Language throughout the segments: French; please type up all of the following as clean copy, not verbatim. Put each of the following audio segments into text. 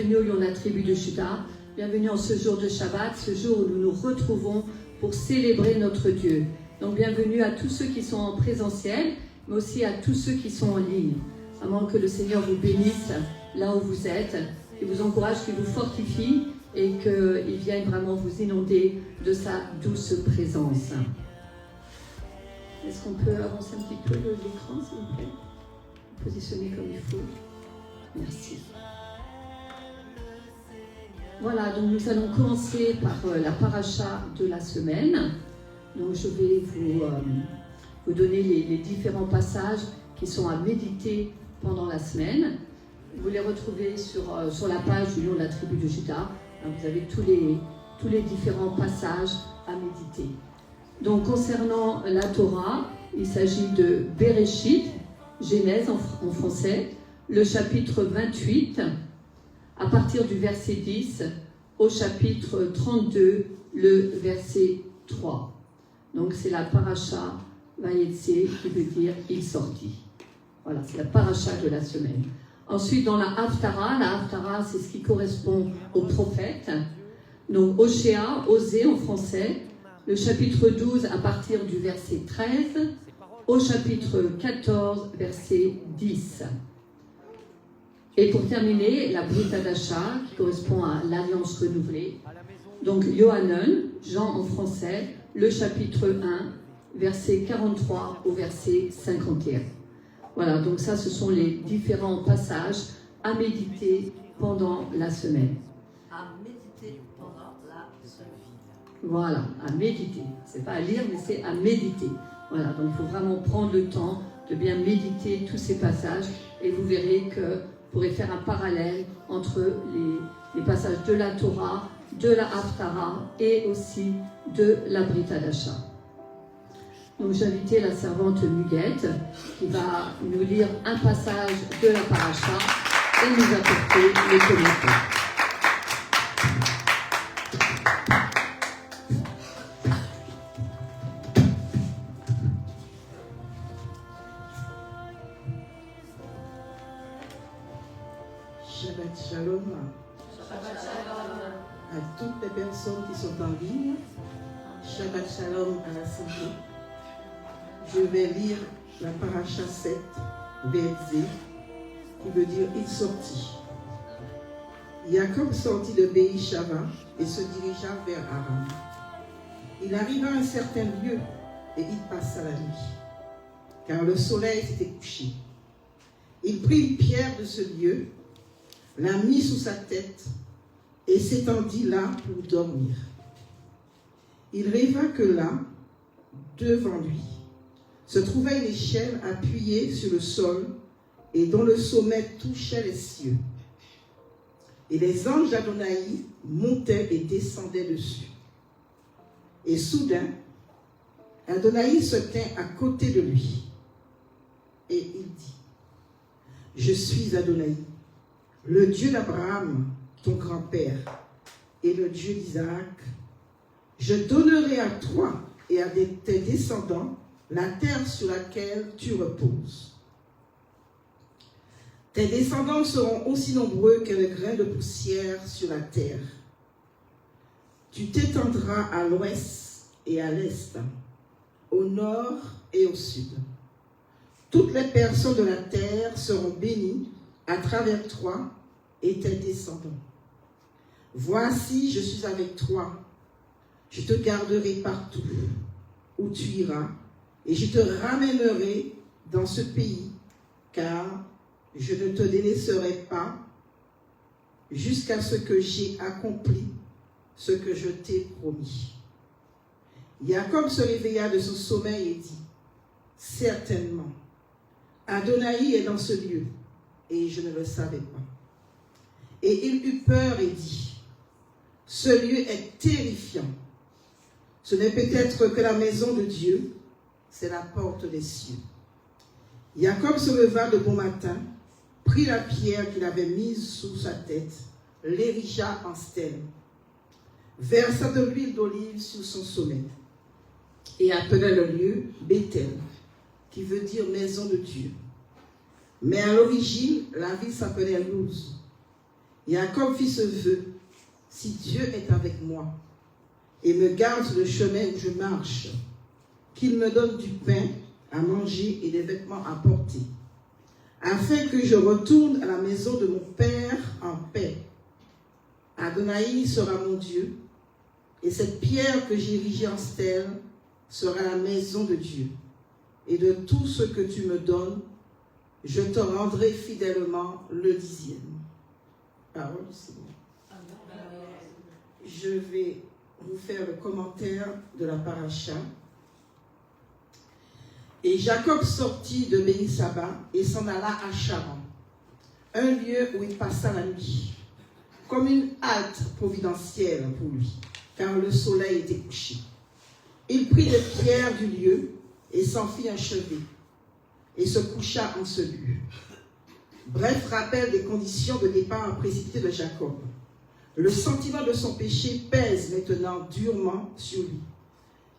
bienvenue au lion de la tribu de Juda, bienvenue en ce jour de Shabbat, ce jour où nous nous retrouvons pour célébrer notre Dieu. Donc bienvenue à tous ceux qui sont en présentiel, mais aussi à tous ceux qui sont en ligne. Vraiment que le Seigneur vous bénisse là où vous êtes, qu'il vous encourage, qu'il vous fortifie et qu'il vienne vraiment vous inonder de sa douce présence. Est-ce qu'on peut avancer un petit peu l'écran, s'il vous plaît? Positionner comme il faut. Merci. Voilà, donc nous allons commencer par la paracha de la semaine. Donc je vais vous donner les différents passages qui sont à méditer pendant la semaine. Vous les retrouvez sur la page du lion de la tribu de Juda. Vous avez tous les différents passages à méditer. Donc concernant la Torah, il s'agit de Bereshit, Genèse en français, le chapitre 28, à partir du verset 10 au chapitre 32, le verset 3. Donc c'est la paracha Vayetse qui veut dire « il sortit ». Voilà, c'est la paracha de la semaine. Ensuite, dans la Haftara, c'est ce qui correspond au prophète. Donc Oshéa, Osée en français, le chapitre 12 à partir du verset 13 au chapitre 14, verset 10. Et pour terminer, la Brit Hadasha, qui correspond à l'Alliance renouvelée. Donc Yohanan, Jean en français, le chapitre 1, verset 43 au verset 51. Voilà, donc ça, ce sont les différents passages à méditer pendant la semaine. À méditer pendant la semaine. Voilà, à méditer. C'est pas à lire, mais c'est à méditer. Voilà, donc il faut vraiment prendre le temps de bien méditer tous ces passages et vous verrez que vous pourrez faire un parallèle entre les passages de la Torah, de la Haftara et aussi de la Brit Hadasha. Donc j'ai invité la servante Muguette qui va nous lire un passage de la paracha et nous apporter les commentaires. Shabbat Shalom. Shabbat Shalom. À toutes les personnes qui sont en ligne. Shabbat Shalom à l'Assemblée. Je vais lire la paracha 7, Vézé, qui veut dire « il sortit ». Jacob sortit de Beïshava et se dirigea vers Aram. Il arriva à un certain lieu et il passa la nuit, car le soleil s'était couché. Il prit une pierre de ce lieu, la mit sous sa tête et s'étendit là pour dormir. Il rêva que là, devant lui, se trouvait une échelle appuyée sur le sol et dont le sommet touchait les cieux. Et les anges d'Adonai montaient et descendaient dessus. Et soudain, Adonai se tint à côté de lui. Et il dit, « Je suis Adonai, le Dieu d'Abraham, ton grand-père, et le Dieu d'Isaac. Je donnerai à toi et à tes descendants la terre sur laquelle tu reposes. Tes descendants seront aussi nombreux que les grains de poussière sur la terre. Tu t'étendras à l'ouest et à l'est, au nord et au sud. Toutes les personnes de la terre seront bénies à travers toi et tes descendants. Voici, je suis avec toi. Je te garderai partout où tu iras, et je te ramènerai dans ce pays, car je ne te délaisserai pas jusqu'à ce que j'ai accompli ce que je t'ai promis. » Jacob se réveilla de son sommeil et dit, « Certainement, Adonai est dans ce lieu, et je ne le savais pas. » Et il eut peur et dit, « Ce lieu est terrifiant. Ce n'est peut-être que la maison de Dieu, c'est la porte des cieux. » Jacob se leva de bon matin, prit la pierre qu'il avait mise sous sa tête, l'érigea en stèle, versa de l'huile d'olive sur son sommet, et appela le lieu Béthel, qui veut dire maison de Dieu. Mais à l'origine, la ville s'appelait Luz. Jacob fit ce vœu, si Dieu est avec moi et me garde sur le chemin où je marche, qu'il me donne du pain à manger et des vêtements à porter, afin que je retourne à la maison de mon père en paix. Adonai sera mon Dieu, et cette pierre que j'ai érigée en stèle sera la maison de Dieu. Et de tout ce que tu me donnes, je te rendrai fidèlement le 10e. Parole du Seigneur. Je vais vous faire le commentaire de la paracha. Et Jacob sortit de Béni-Saba et s'en alla à Charan, un lieu où il passa la nuit, comme une halte providentielle pour lui, car le soleil était couché. Il prit les pierres du lieu et s'en fit un chevet, et se coucha en ce lieu. Bref rappel des conditions de départ précipité de Jacob. Le sentiment de son péché pèse maintenant durement sur lui.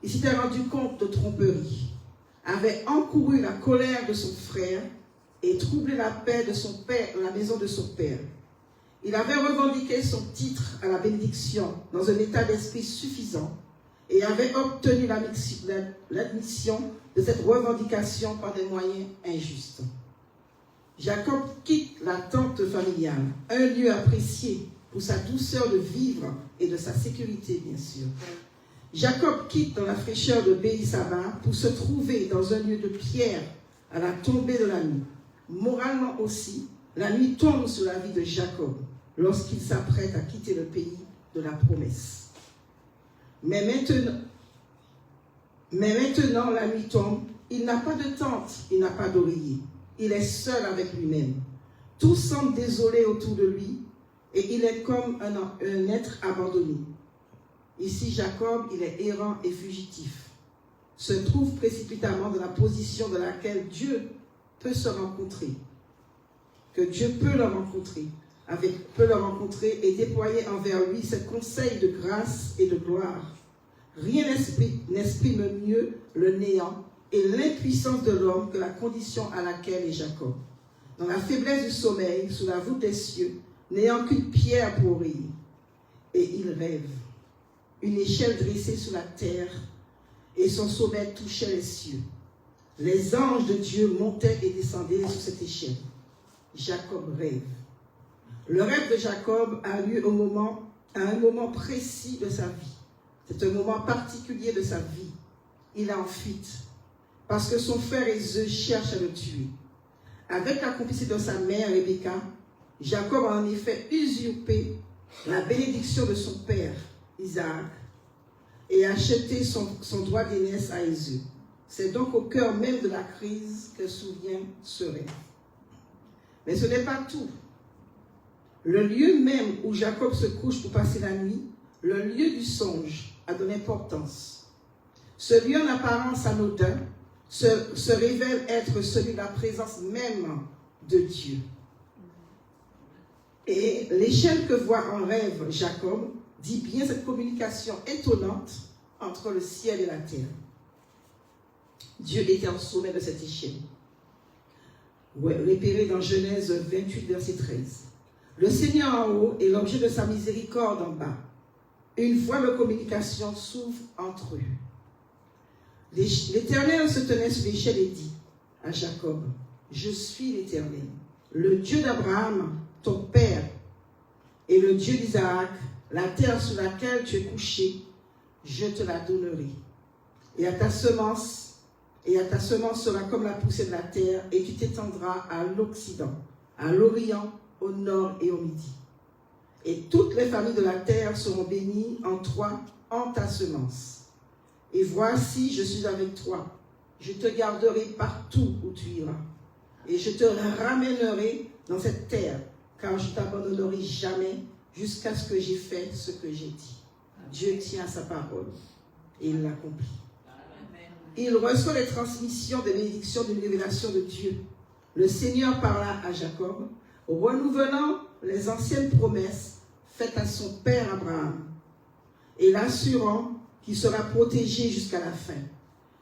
Il s'était rendu compte de tromperie, avait encouru la colère de son frère et troublé la paix de son père, la maison de son père. Il avait revendiqué son titre à la bénédiction dans un état d'esprit suffisant et avait obtenu l'admission de cette revendication par des moyens injustes. Jacob quitte la tente familiale, un lieu apprécié pour sa douceur de vivre et de sa sécurité, bien sûr. Jacob quitte dans la fraîcheur de Béi-Saba pour se trouver dans un lieu de pierre à la tombée de la nuit. Moralement aussi, la nuit tombe sur la vie de Jacob lorsqu'il s'apprête à quitter le pays de la promesse. Mais maintenant, la nuit tombe, il n'a pas de tente, il n'a pas d'oreiller. Il est seul avec lui-même. Tout semble désolé autour de lui et il est comme un être abandonné. Ici, Jacob, il est errant et fugitif, se trouve précipitamment dans la position de laquelle Dieu peut se rencontrer, que Dieu peut le rencontrer et déployer envers lui ses conseils de grâce et de gloire. Rien n'exprime mieux le néant et l'impuissance de l'homme que la condition à laquelle est Jacob. Dans la faiblesse du sommeil, sous la voûte des cieux, n'ayant qu'une pierre pour oreiller. Et il rêve. Une échelle dressée sur la terre, et son sommet touchait les cieux. Les anges de Dieu montaient et descendaient sur cette échelle. Jacob rêve. Le rêve de Jacob a lieu à un moment précis de sa vie. C'est un moment particulier de sa vie. Il est en fuite, parce que son frère Ésaü cherche à le tuer. Avec la complicité de sa mère Rebecca, Jacob a en effet usurpé la bénédiction de son père, Isaac, et a acheté son droit d'aînesse à Ésaü. C'est donc au cœur même de la crise que survient ce rêve. Mais ce n'est pas tout. Le lieu même où Jacob se couche pour passer la nuit, le lieu du songe, a de l'importance. Ce lieu en apparence anodin se révèle être celui de la présence même de Dieu. Et l'échelle que voit en rêve Jacob dit bien cette communication étonnante entre le ciel et la terre. Dieu était au sommet de cette échelle. Repéré dans Genèse 28, verset 13. Le Seigneur en haut est l'objet de sa miséricorde en bas. Une voie de communication s'ouvre entre eux. L'Éternel se tenait sur l'échelle et dit à Jacob, « Je suis l'Éternel, le Dieu d'Abraham, ton père, et le Dieu d'Isaac, la terre sur laquelle tu es couché, je te la donnerai. Et à ta semence sera comme la poussée de la terre, et tu t'étendras à l'Occident, à l'Orient, au nord et au midi. Et toutes les familles de la terre seront bénies en toi, en ta semence. Et voici, je suis avec toi. Je te garderai partout où tu iras. Et je te ramènerai dans cette terre, car je ne t'abandonnerai jamais jusqu'à ce que j'ai fait ce que j'ai dit. Dieu tient à sa parole et il l'accomplit. Il reçoit les transmissions des bénédictions d'une révélation de Dieu. Le Seigneur parla à Jacob, renouvelant les anciennes promesses faites à son père Abraham et l'assurant qu'il sera protégé jusqu'à la fin.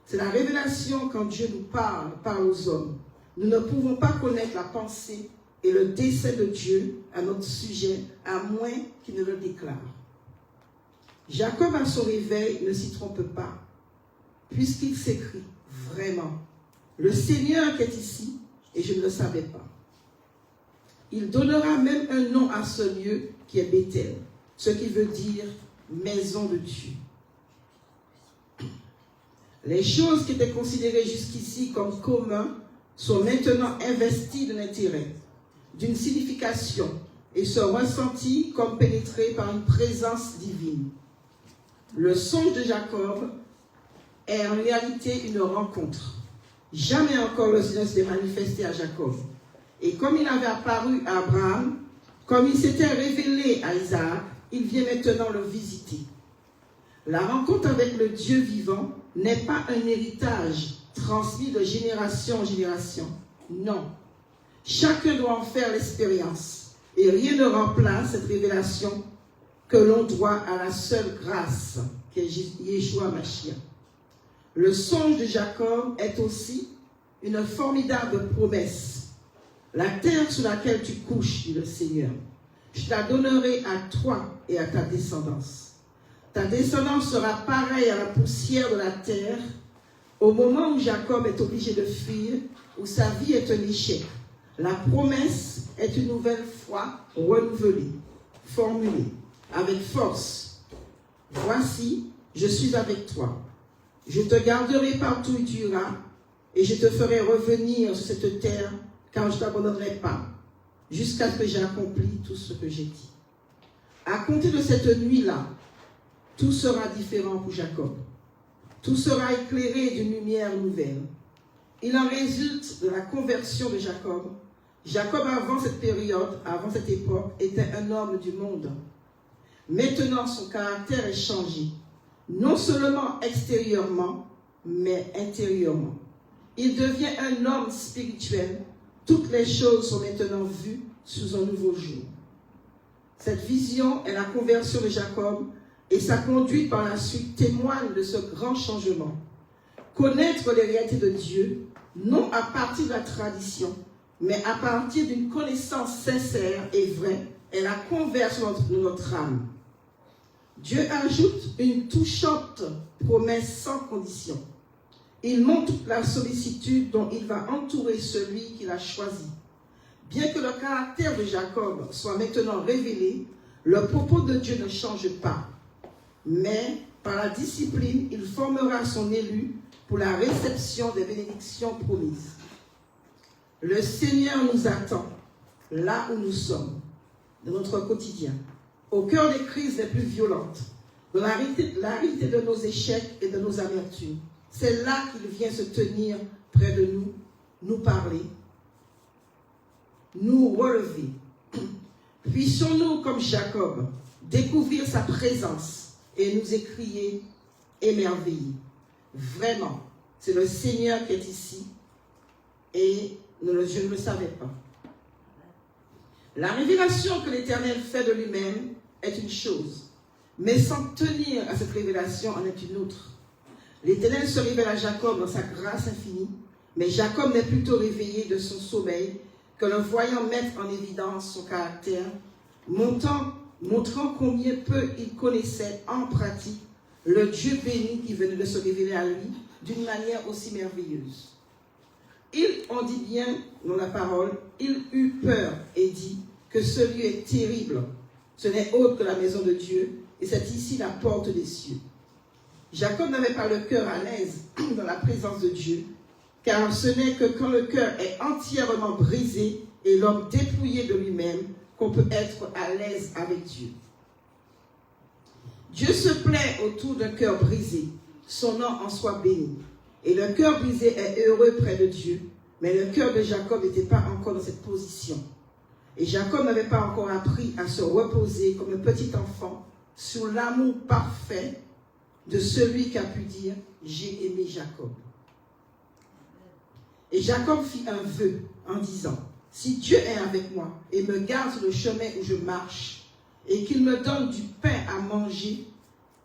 C'est la révélation quand Dieu nous parle aux hommes. Nous ne pouvons pas connaître la pensée et le dessein de Dieu à notre sujet, à moins qu'il ne le déclare. Jacob à son réveil ne s'y trompe pas, puisqu'il s'écrit vraiment, le Seigneur qui est ici, et je ne le savais pas. Il donnera même un nom à ce lieu qui est Bethel, ce qui veut dire maison de Dieu. Les choses qui étaient considérées jusqu'ici comme communes sont maintenant investies d'un intérêt, d'une signification, et sont ressenties comme pénétrées par une présence divine. Le songe de Jacob est en réalité une rencontre. Jamais encore le Seigneur s'est manifesté à Jacob. Et comme il avait apparu à Abraham, comme il s'était révélé à Isaac, il vient maintenant le visiter. La rencontre avec le Dieu vivant n'est pas un héritage transmis de génération en génération. Non. Chacun doit en faire l'expérience. Et rien ne remplace cette révélation que l'on doit à la seule grâce qui est Yeshua Mashiach. Le songe de Jacob est aussi une formidable promesse. La terre sur laquelle tu couches, dit le Seigneur, je la donnerai à toi et à ta descendance. Ta descendance sera pareille à la poussière de la terre au moment où Jacob est obligé de fuir, où sa vie est un échec. La promesse est une nouvelle fois renouvelée, formulée, avec force. Voici, je suis avec toi. Je te garderai partout où tu iras, et je te ferai revenir sur cette terre, car je ne t'abandonnerai pas, jusqu'à ce que j'ai accompli tout ce que j'ai dit. À compter de cette nuit-là, tout sera différent pour Jacob. Tout sera éclairé d'une lumière nouvelle. Il en résulte de la conversion de Jacob. Jacob, avant cette période, avant cette époque, était un homme du monde. Maintenant, son caractère est changé. Non seulement extérieurement, mais intérieurement. Il devient un homme spirituel. Toutes les choses sont maintenant vues sous un nouveau jour. Cette vision est la conversion de Jacob et sa conduite par la suite témoigne de ce grand changement. Connaître les réalités de Dieu, non à partir de la tradition, mais à partir d'une connaissance sincère et vraie, est la conversion de notre âme. Dieu ajoute une touchante promesse sans condition. Il montre la sollicitude dont il va entourer celui qu'il a choisi. Bien que le caractère de Jacob soit maintenant révélé, le propos de Dieu ne change pas. Mais par la discipline, il formera son élu pour la réception des bénédictions promises. Le Seigneur nous attend là où nous sommes, dans notre quotidien, au cœur des crises les plus violentes, dans la réalité de nos échecs et de nos amertumes. C'est là qu'il vient se tenir près de nous, nous parler, nous relever. Puissions-nous, comme Jacob, découvrir sa présence et nous écrier émerveillés. Vraiment, c'est le Seigneur qui est ici et je ne le savais pas. La révélation que l'Éternel fait de lui-même est une chose, mais s'en tenir à cette révélation en est une autre. L'Éternel se révèle à Jacob dans sa grâce infinie, mais Jacob n'est plutôt réveillé de son sommeil que le voyant mettre en évidence son caractère, montrant combien peu il connaissait en pratique le Dieu béni qui venait de se révéler à lui d'une manière aussi merveilleuse. On dit bien dans la parole, il eut peur et dit que ce lieu est terrible. Ce n'est autre que la maison de Dieu et c'est ici la porte des cieux. Jacob n'avait pas le cœur à l'aise dans la présence de Dieu, car ce n'est que quand le cœur est entièrement brisé et l'homme dépouillé de lui-même qu'on peut être à l'aise avec Dieu. Dieu se plaît autour d'un cœur brisé, son nom en soit béni. Et le cœur brisé est heureux près de Dieu, mais le cœur de Jacob n'était pas encore dans cette position. Et Jacob n'avait pas encore appris à se reposer comme un petit enfant sur l'amour parfait de celui qui a pu dire « J'ai aimé Jacob ». Et Jacob fit un vœu en disant « Si Dieu est avec moi et me garde sur le chemin où je marche, et qu'il me donne du pain à manger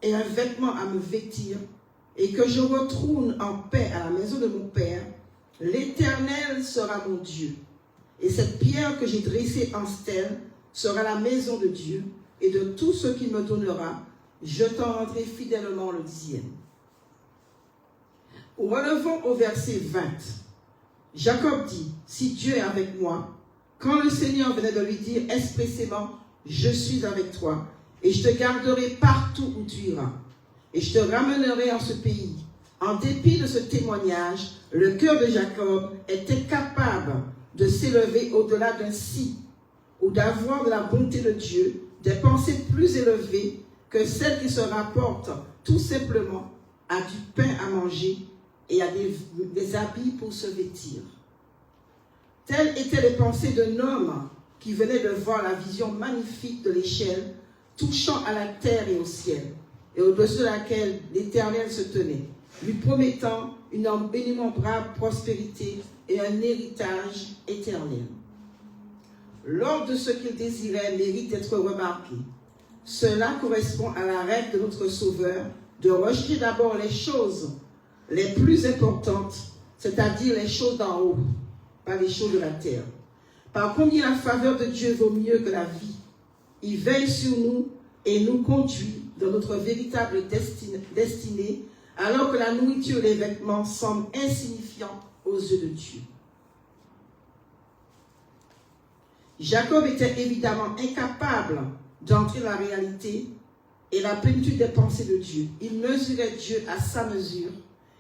et un vêtement à me vêtir, et que je retourne en paix à la maison de mon Père, l'Éternel sera mon Dieu. Et cette pierre que j'ai dressée en stèle sera la maison de Dieu, et de tout ce qu'il me donnera, je t'en rendrai fidèlement le 10e. Relevons au verset 20. Jacob dit, si Dieu est avec moi, quand le Seigneur venait de lui dire expressément, je suis avec toi, et je te garderai partout où tu iras, et je te ramènerai en ce pays. En dépit de ce témoignage, le cœur de Jacob était capable de s'élever au-delà d'un si, ou d'avoir de la bonté de Dieu, des pensées plus élevées que celles qui se rapportent tout simplement à du pain à manger et à des habits pour se vêtir. Telles étaient les pensées d'un homme qui venait de voir la vision magnifique de l'échelle touchant à la terre et au ciel, et au-dessus de laquelle l'Éternel se tenait, lui promettant une innombrable prospérité et un héritage éternel. L'ordre de ce qu'il désirait mérite d'être remarqué. Cela correspond à la règle de notre Sauveur de rejeter d'abord les choses les plus importantes, c'est-à-dire les choses d'en haut, pas les choses de la terre. Par combien la faveur de Dieu vaut mieux que la vie. Il veille sur nous et nous conduit dans notre véritable destinée, alors que la nourriture et les vêtements semblent insignifiants aux yeux de Dieu. Jacob était évidemment incapable d'entrer dans la réalité et la plénitude des pensées de Dieu. Il mesurait Dieu à sa mesure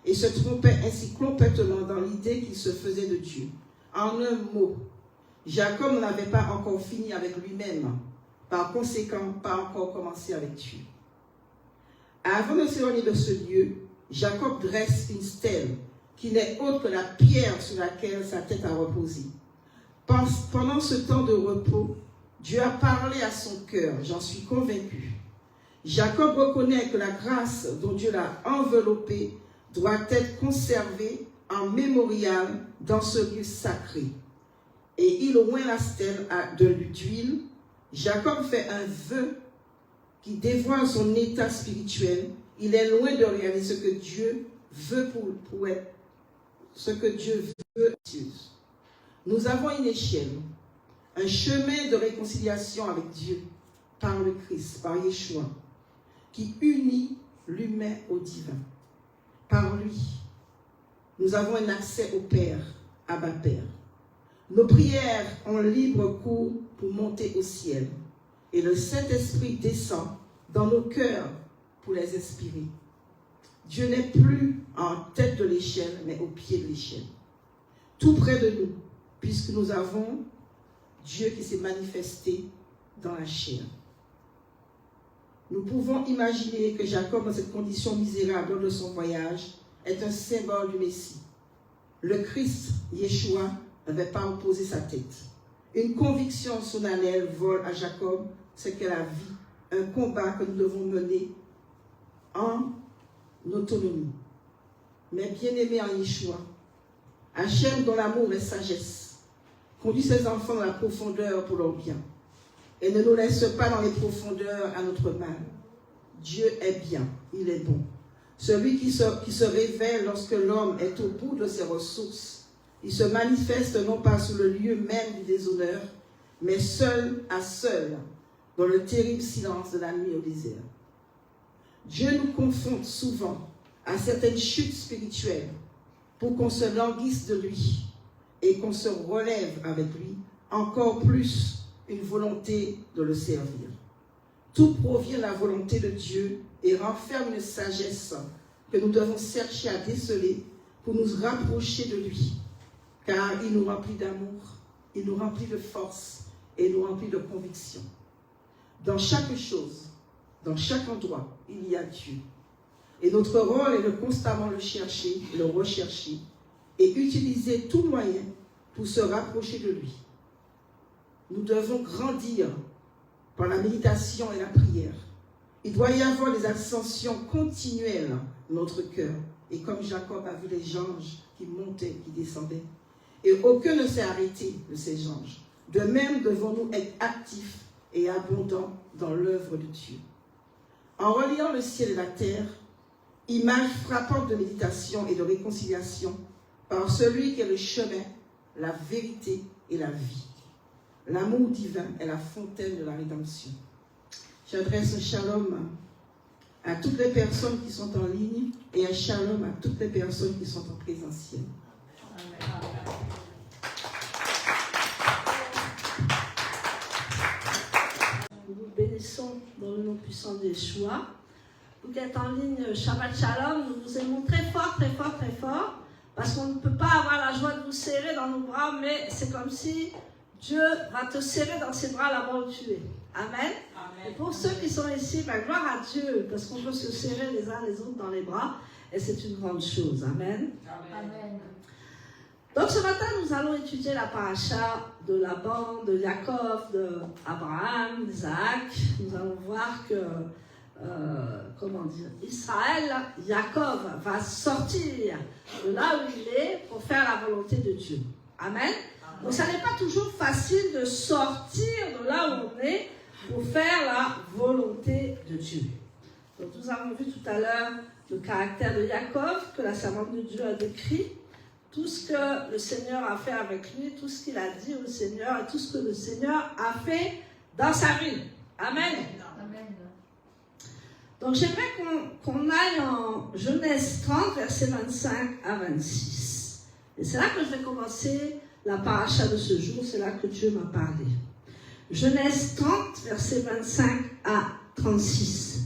et se trompait ainsi complètement dans l'idée qu'il se faisait de Dieu. En un mot, Jacob n'avait pas encore fini avec lui-même, par conséquent, pas encore commencé avec Dieu. Avant de s'éloigner de ce lieu, Jacob dresse une stèle qui n'est autre que la pierre sur laquelle sa tête a reposé. Pendant ce temps de repos, Dieu a parlé à son cœur, j'en suis convaincu. Jacob reconnaît que la grâce dont Dieu l'a enveloppé doit être conservée en mémorial dans ce lieu sacré. Et il oint la stèle d'huile. Jacob fait un vœu qui dévoile son état spirituel. Il est loin de réaliser ce que Dieu veut pour être, ce que Dieu veut. Nous avons une échelle, un chemin de réconciliation avec Dieu par le Christ, par Yeshua, qui unit l'humain au divin. Par lui, nous avons un accès au Père, Abba Père. Nos prières ont libre cours pour monter au ciel, et le Saint-Esprit descend dans nos cœurs pour les inspirer. Dieu n'est plus en tête de l'échelle, mais au pied de l'échelle, tout près de nous, puisque nous avons Dieu qui s'est manifesté dans la chair. Nous pouvons imaginer que Jacob, dans cette condition misérable lors de son voyage, est un symbole du Messie. Le Christ, Yeshua, n'avait pas opposé sa tête. Une conviction solennelle vole à Jacob, c'est que la vie, un combat que nous devons mener en autonomie. Mais bien-aimé en Yeshua, Hachem, dont l'amour est sagesse, conduit ses enfants dans la profondeur pour leur bien et ne nous laisse pas dans les profondeurs à notre mal. Dieu est bien, il est bon. Celui qui se révèle lorsque l'homme est au bout de ses ressources, il se manifeste non pas sur le lieu même du déshonneur, mais seul à seul, dans le terrible silence de la nuit au désert. Dieu nous confronte souvent à certaines chutes spirituelles pour qu'on se languisse de lui et qu'on se relève avec lui, encore plus une volonté de le servir. Tout provient de la volonté de Dieu et renferme une sagesse que nous devons chercher à déceler pour nous rapprocher de lui, car il nous remplit d'amour, il nous remplit de force et nous remplit de conviction. Dans chaque chose, dans chaque endroit, il y a Dieu. Et notre rôle est de constamment le chercher, le rechercher et utiliser tout moyen pour se rapprocher de lui. Nous devons grandir par la méditation et la prière. Il doit y avoir des ascensions continuelles dans notre cœur. Et comme Jacob a vu les anges qui montaient, qui descendaient, et aucun ne s'est arrêté de ces anges. De même, devons-nous être actifs et abondants dans l'œuvre de Dieu. En reliant le ciel et la terre, image frappante de méditation et de réconciliation, par celui qui est le chemin, la vérité et la vie. L'amour divin est la fontaine de la rédemption. J'adresse un shalom à toutes les personnes qui sont en ligne et un shalom à toutes les personnes qui sont en présentiel. Nous vous bénissons dans le nom puissant d'Yeshua. Vous qui êtes en ligne, Shabbat Shalom, nous vous aimons très fort, très fort, très fort, parce qu'on ne peut pas avoir la joie de vous serrer dans nos bras, mais c'est comme si Dieu va te serrer dans ses bras là-bas où tu es. Amen. Amen. Et pour ceux qui sont ici, ben, gloire à Dieu, parce qu'on peut se serrer les uns les autres dans les bras, et c'est une grande chose. Amen. Amen. Donc ce matin, nous allons étudier la paracha de Laban, de Jacob, d'Abraham, d'Isaac. Nous allons voir que, Israël, Jacob va sortir de là où il est pour faire la volonté de Dieu. Amen. Donc ça n'est pas toujours facile de sortir de là où on est pour faire la volonté de Dieu. Donc nous avons vu tout à l'heure le caractère de Jacob que la servante de Dieu a décrit, tout ce que le Seigneur a fait avec lui, tout ce qu'il a dit au Seigneur et tout ce que le Seigneur a fait dans sa vie. Amen. Amen. Donc j'aimerais qu'on aille en Genèse 30, versets 25 à 26. Et c'est là que je vais commencer la paracha de ce jour, c'est là que Dieu m'a parlé. Genèse 30, versets 25 à 36.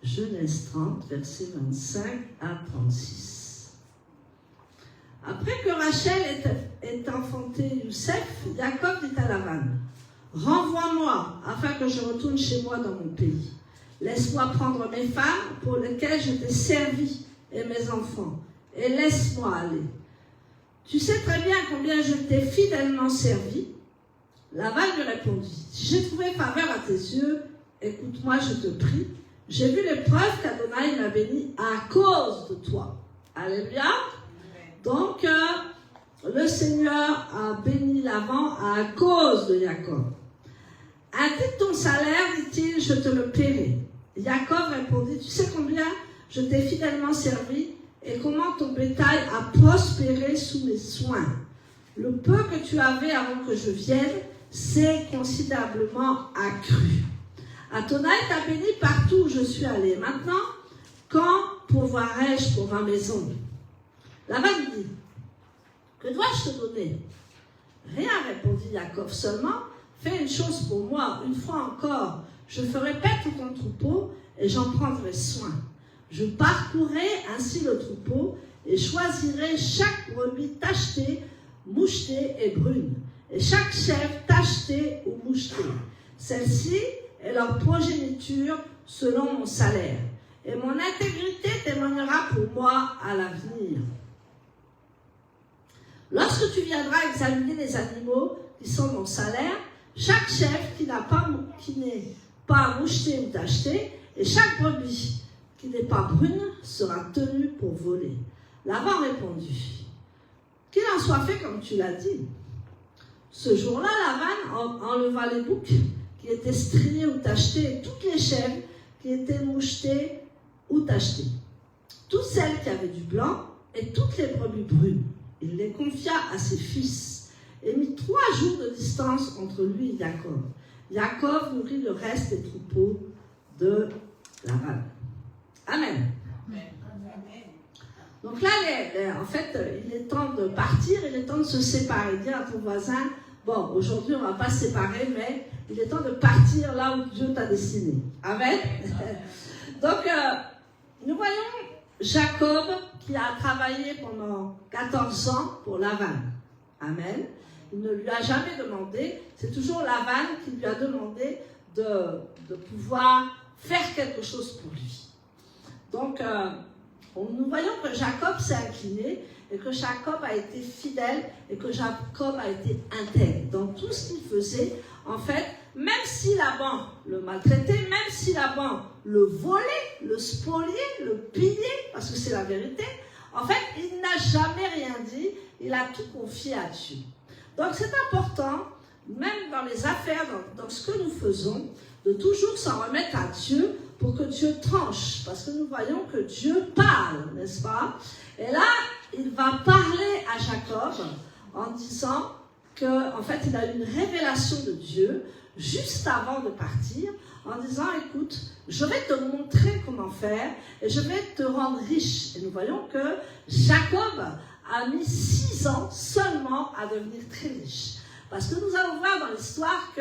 Genèse 30, versets 25 à 36. Après que Rachel ait enfanté Youssef, Jacob dit à Laban, « Renvoie-moi, afin que je retourne chez moi dans mon pays. Laisse-moi prendre mes femmes pour lesquelles je t'ai servi et mes enfants, et laisse-moi aller. Tu sais très bien combien je t'ai fidèlement servi. » Laban lui répondit, « Si j'ai trouvé faveur à tes yeux, écoute-moi, je te prie. J'ai vu les preuves qu'Adonai m'a béni à cause de toi. » Alléluia. Donc, le Seigneur a béni Laban à cause de Jacob. « Indique ton salaire, dit-il, je te le paierai. » Jacob répondit, « Tu sais combien je t'ai fidèlement servi et comment ton bétail a prospéré sous mes soins. Le peu que tu avais avant que je vienne s'est considérablement accru. Adonai t'a béni partout où je suis allé. Maintenant, quand pourvoirai-je pour ma maison? » Laban dit, « Que dois-je te donner? » Rien, répondit Jacob, seulement fais une chose pour moi, une fois encore, je ferai paître ton troupeau et j'en prendrai soin. Je parcourrai ainsi le troupeau et choisirai chaque brebis tachetée, mouchetée et brune, et chaque chèvre tachetée ou mouchetée. Celle-ci est leur progéniture selon mon salaire, et mon intégrité témoignera pour moi à l'avenir. Lorsque tu viendras examiner les animaux qui sont mon salaire, chaque chèvre qui n'est pas mouchetée ou tachetée, et chaque brebis qui n'est pas brune sera tenue pour voler. Laban répondit, qu'il en soit fait comme tu l'as dit. Ce jour-là, Laban enleva les boucs qui étaient striés ou tachetés, et toutes les chèvres qui étaient mouchetées ou tachetées, toutes celles qui avaient du blanc et toutes les brebis brunes. Il les confia à ses fils et mit 3 jours de distance entre lui et Jacob. Jacob nourrit le reste des troupeaux de Laban. Amen. Donc là, en fait, il est temps de partir, il est temps de se séparer. Dis à ton voisin, bon, aujourd'hui on ne va pas se séparer, mais il est temps de partir là où Dieu t'a destiné. Amen. Donc, nous voyons Jacob qui a travaillé pendant 14 ans pour Laban. Amen. Il ne lui a jamais demandé, c'est toujours Laban qui lui a demandé de pouvoir faire quelque chose pour lui. Donc, nous voyons que Jacob s'est incliné et que Jacob a été fidèle et que Jacob a été intègre dans tout ce qu'il faisait. En fait, même si Laban le maltraitait, même si Laban le volait, le spoliait, le pillait, parce que c'est la vérité, en fait, il n'a jamais rien dit, il a tout confié à Dieu. Donc c'est important même dans les affaires, dans ce que nous faisons, de toujours s'en remettre à Dieu pour que Dieu tranche. Parce que nous voyons que Dieu parle, n'est-ce pas? Et là, il va parler à Jacob en disant qu'en fait, il a une révélation de Dieu juste avant de partir, en disant, écoute, je vais te montrer comment faire et je vais te rendre riche. Et nous voyons que Jacob a mis 6 ans seulement à devenir très riche. Parce que nous allons voir dans l'histoire que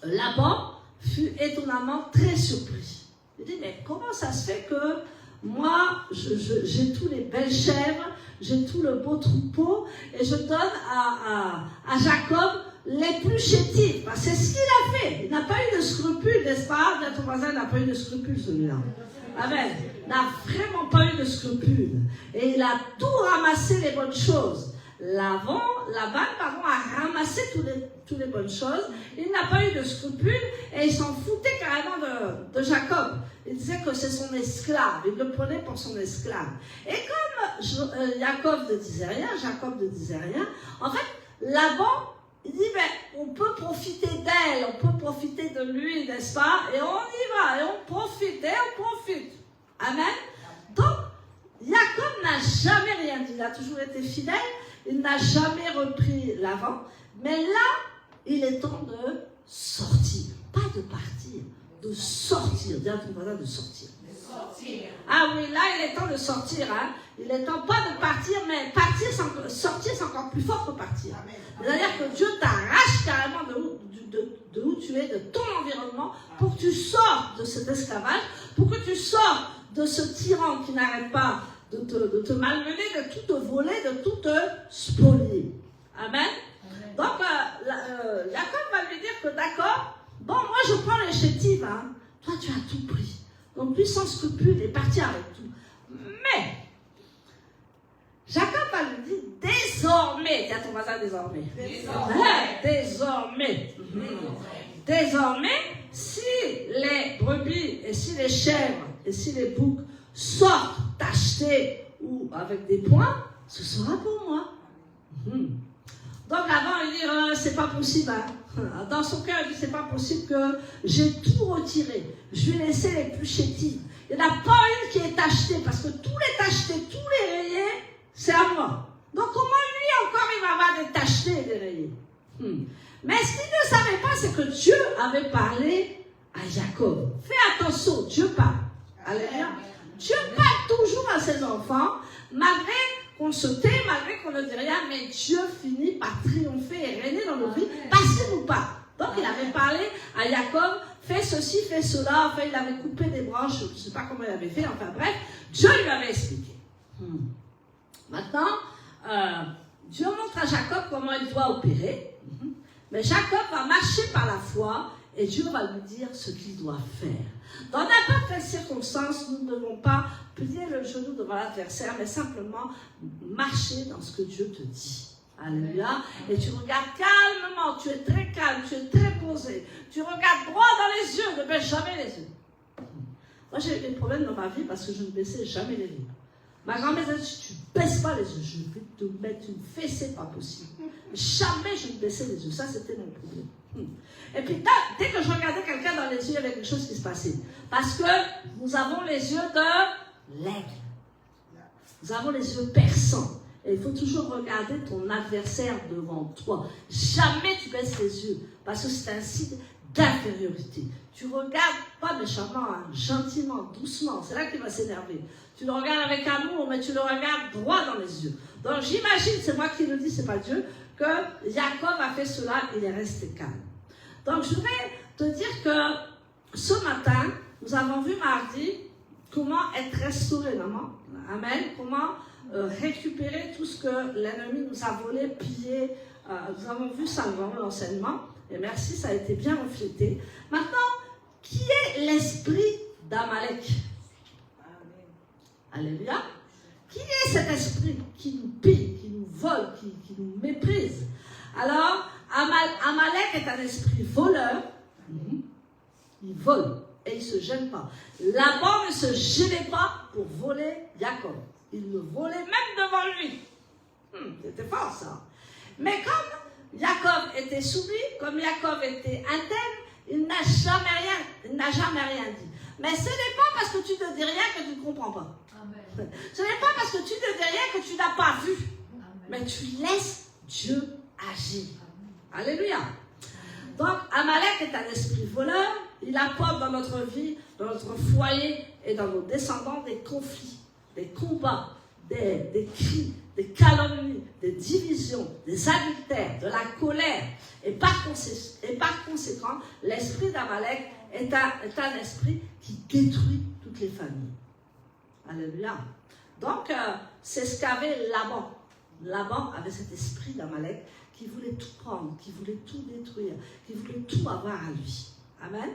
Laban fut étonnamment très surpris. Il dit, mais comment ça se fait que moi, j'ai tous les belles chèvres, j'ai tout le beau troupeau, et je donne à Jacob les plus chétifs. C'est ce qu'il a fait. Il n'a pas eu de scrupules, n'est-ce pas? Ton voisin n'a pas eu de scrupules, celui-là. Amen. Il n'a vraiment pas eu de scrupules. Et il a tout ramassé les bonnes choses. Laban, a ramassé toutes les bonnes choses. Il n'a pas eu de scrupules et il s'en foutait carrément de Jacob. Il disait que c'est son esclave. Il le prenait pour son esclave. Et comme Jacob ne disait rien, en fait, Laban, il dit, mais on peut profiter d'elle, on peut profiter de lui, n'est-ce pas? Et on y va, et on profite. Amen. Donc, Jacob n'a jamais rien dit. Il a toujours été fidèle. Il n'a jamais repris l'avant. Mais là, il est temps de sortir. Pas de partir, de sortir. Dis à ton voisin de sortir. Ah oui, là, il est temps de sortir. Hein. Il est temps pas de partir, mais sortir, c'est encore plus fort que partir. C'est-à-dire que Dieu t'arrache carrément de où tu es, de ton environnement, pour que tu sortes de cet esclavage, pour que tu sortes de ce tyran qui n'arrête pas de te malmener, de tout te voler, de tout te spolier. Amen. Donc, Jacob va lui dire que d'accord, bon, moi je prends les chétives, hein. Toi tu as tout pris. Donc, lui sans scrupule est parti avec tout. Mais, Jacob va lui dire, désormais, dis à ton voisin désormais. Désormais, si les brebis et si les chèvres et si les boucs sortent t'acheter ou avec des points, ce sera pour moi. Donc avant, il dit, c'est pas possible. Hein. Dans son cœur, il dit, c'est pas possible que j'ai tout retiré. Je vais laisser les plus chétives. Il n'y en a pas une qui est achetée, parce que tous les achetés, tous les rayés, c'est à moi. Donc comment lui encore, il va avoir des tachetés et des rayés? Mais ce qu'il ne savait pas, c'est que Dieu avait parlé à Jacob. Fais attention, Dieu parle. Alléluia. Dieu parle toujours à ses enfants, malgré qu'on se tait, malgré qu'on ne dit rien, mais Dieu finit par triompher et régner dans nos vies parce qu'il nous parle. Donc il avait parlé à Jacob, fais ceci, fais cela, enfin il avait coupé des branches, je ne sais pas comment il avait fait, enfin bref, Dieu lui avait expliqué. Maintenant, Dieu montre à Jacob comment il doit opérer, mais Jacob va marcher par la foi et Dieu va lui dire ce qu'il doit faire. Dans n'importe quelle circonstance, nous ne devons pas plier le genou devant l'adversaire, mais simplement marcher dans ce que Dieu te dit. Alléluia. Et tu regardes calmement, tu es très calme, tu es très posé. Tu regardes droit dans les yeux, ne baisse jamais les yeux. Moi, j'ai eu des problèmes dans ma vie parce que je ne baissais jamais les yeux. Ma grand-mère dit, tu ne baisses pas les yeux, je vais te mettre une fessée, pas possible. Jamais je ne baissais les yeux, ça c'était mon problème. Et puis dès que je regardais quelqu'un dans les yeux, il y avait quelque chose qui se passait. Parce que nous avons les yeux de l'aigle. Nous avons les yeux perçants. Et il faut toujours regarder ton adversaire devant toi. Jamais tu baisses les yeux, parce que c'est un signe d'infériorité. Tu regardes pas méchamment, hein, gentiment, doucement. C'est là qu'il va s'énerver. Tu le regardes avec amour, mais tu le regardes droit dans les yeux. Donc j'imagine, c'est moi qui le dis, c'est pas Dieu, que Jacob a fait cela, il est resté calme. Donc je voudrais te dire que ce matin, nous avons vu mardi comment être restauré, maman. Amen. Comment récupérer tout ce que l'ennemi nous a volé, pillé. Nous avons vu ça dans l'enseignement. Et merci, ça a été bien reflété. Maintenant, qui est l'esprit d'Amalek? Alléluia. Qui est cet esprit qui nous pille, qui nous vole, qui nous méprise? Alors, Amalek est un esprit voleur. Il vole et il ne se gêne pas. Laban ne se gênait pas pour voler Jacob. Il le volait même devant lui. C'était fort ça. Mais comme Jacob était soumis, comme Jacob était intègre, il n'a jamais rien dit. Mais ce n'est pas parce que tu ne dis rien que tu ne comprends pas. Amen. Ce n'est pas parce que tu ne dis rien que tu n'as pas vu. Amen. Mais tu laisses Dieu agir. Alléluia. Donc, Amalek est un esprit voleur. Il apporte dans notre vie, dans notre foyer et dans nos descendants des conflits, des combats, des cris, des calomnies, des divisions, des adultères, de la colère. Et par conséquent, l'esprit d'Amalek est un esprit qui détruit toutes les familles. Alléluia. Donc, c'est ce qu'avait Laban. Laban avait cet esprit d'Amalek qui voulait tout prendre, qui voulait tout détruire, qui voulait tout avoir à lui. Amen.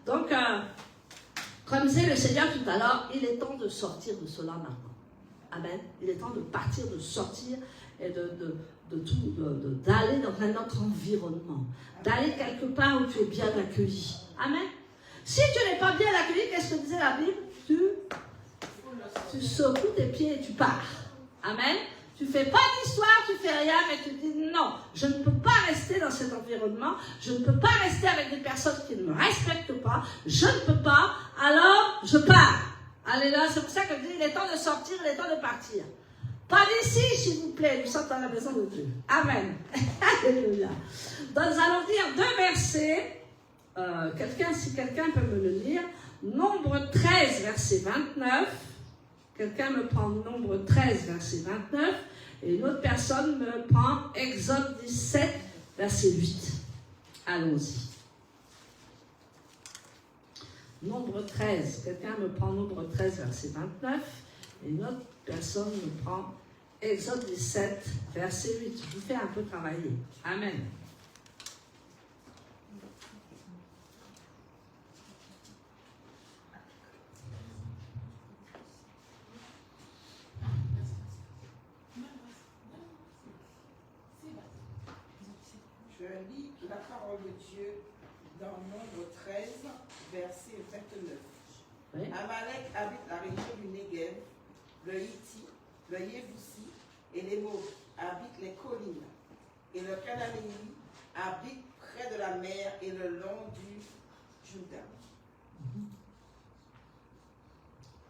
Donc, comme disait le Seigneur tout à l'heure, il est temps de sortir de cela maintenant. Amen. Il est temps de partir, de sortir et d'aller dans un autre environnement. D'aller quelque part où tu es bien accueilli. Amen. Si tu n'es pas bien accueilli, qu'est-ce que disait la Bible? Tu secoues tes pieds et tu pars. Amen. Tu ne fais pas d'histoire, tu ne fais rien, mais tu dis non, je ne peux pas rester dans cet environnement, je ne peux pas rester avec des personnes qui ne me respectent pas, je ne peux pas, alors je pars. Alléluia, c'est pour ça que je dis, il est temps de sortir, il est temps de partir. Pas d'ici, s'il vous plaît, nous sommes dans la maison de Dieu. Amen. Alléluia. Donc nous allons dire 2 versets, si quelqu'un peut me le lire, Nombre 13, verset 29. Quelqu'un me prend Nombre 13, verset 29, et une autre personne me prend Exode 17, verset 8. Allons-y. Nombre 13, quelqu'un me prend Nombre 13, verset 29, et une autre personne me prend Exode 17, verset 8. Je vous fais un peu travailler. Amen. Je lis la parole de Dieu dans Nombre 13, verset 29. Oui. Amalek habite la région du Negev, le Hitti, le Yébussi et les Mots habitent les collines. Et le Cananéen habite près de la mer et le long du Jourdain.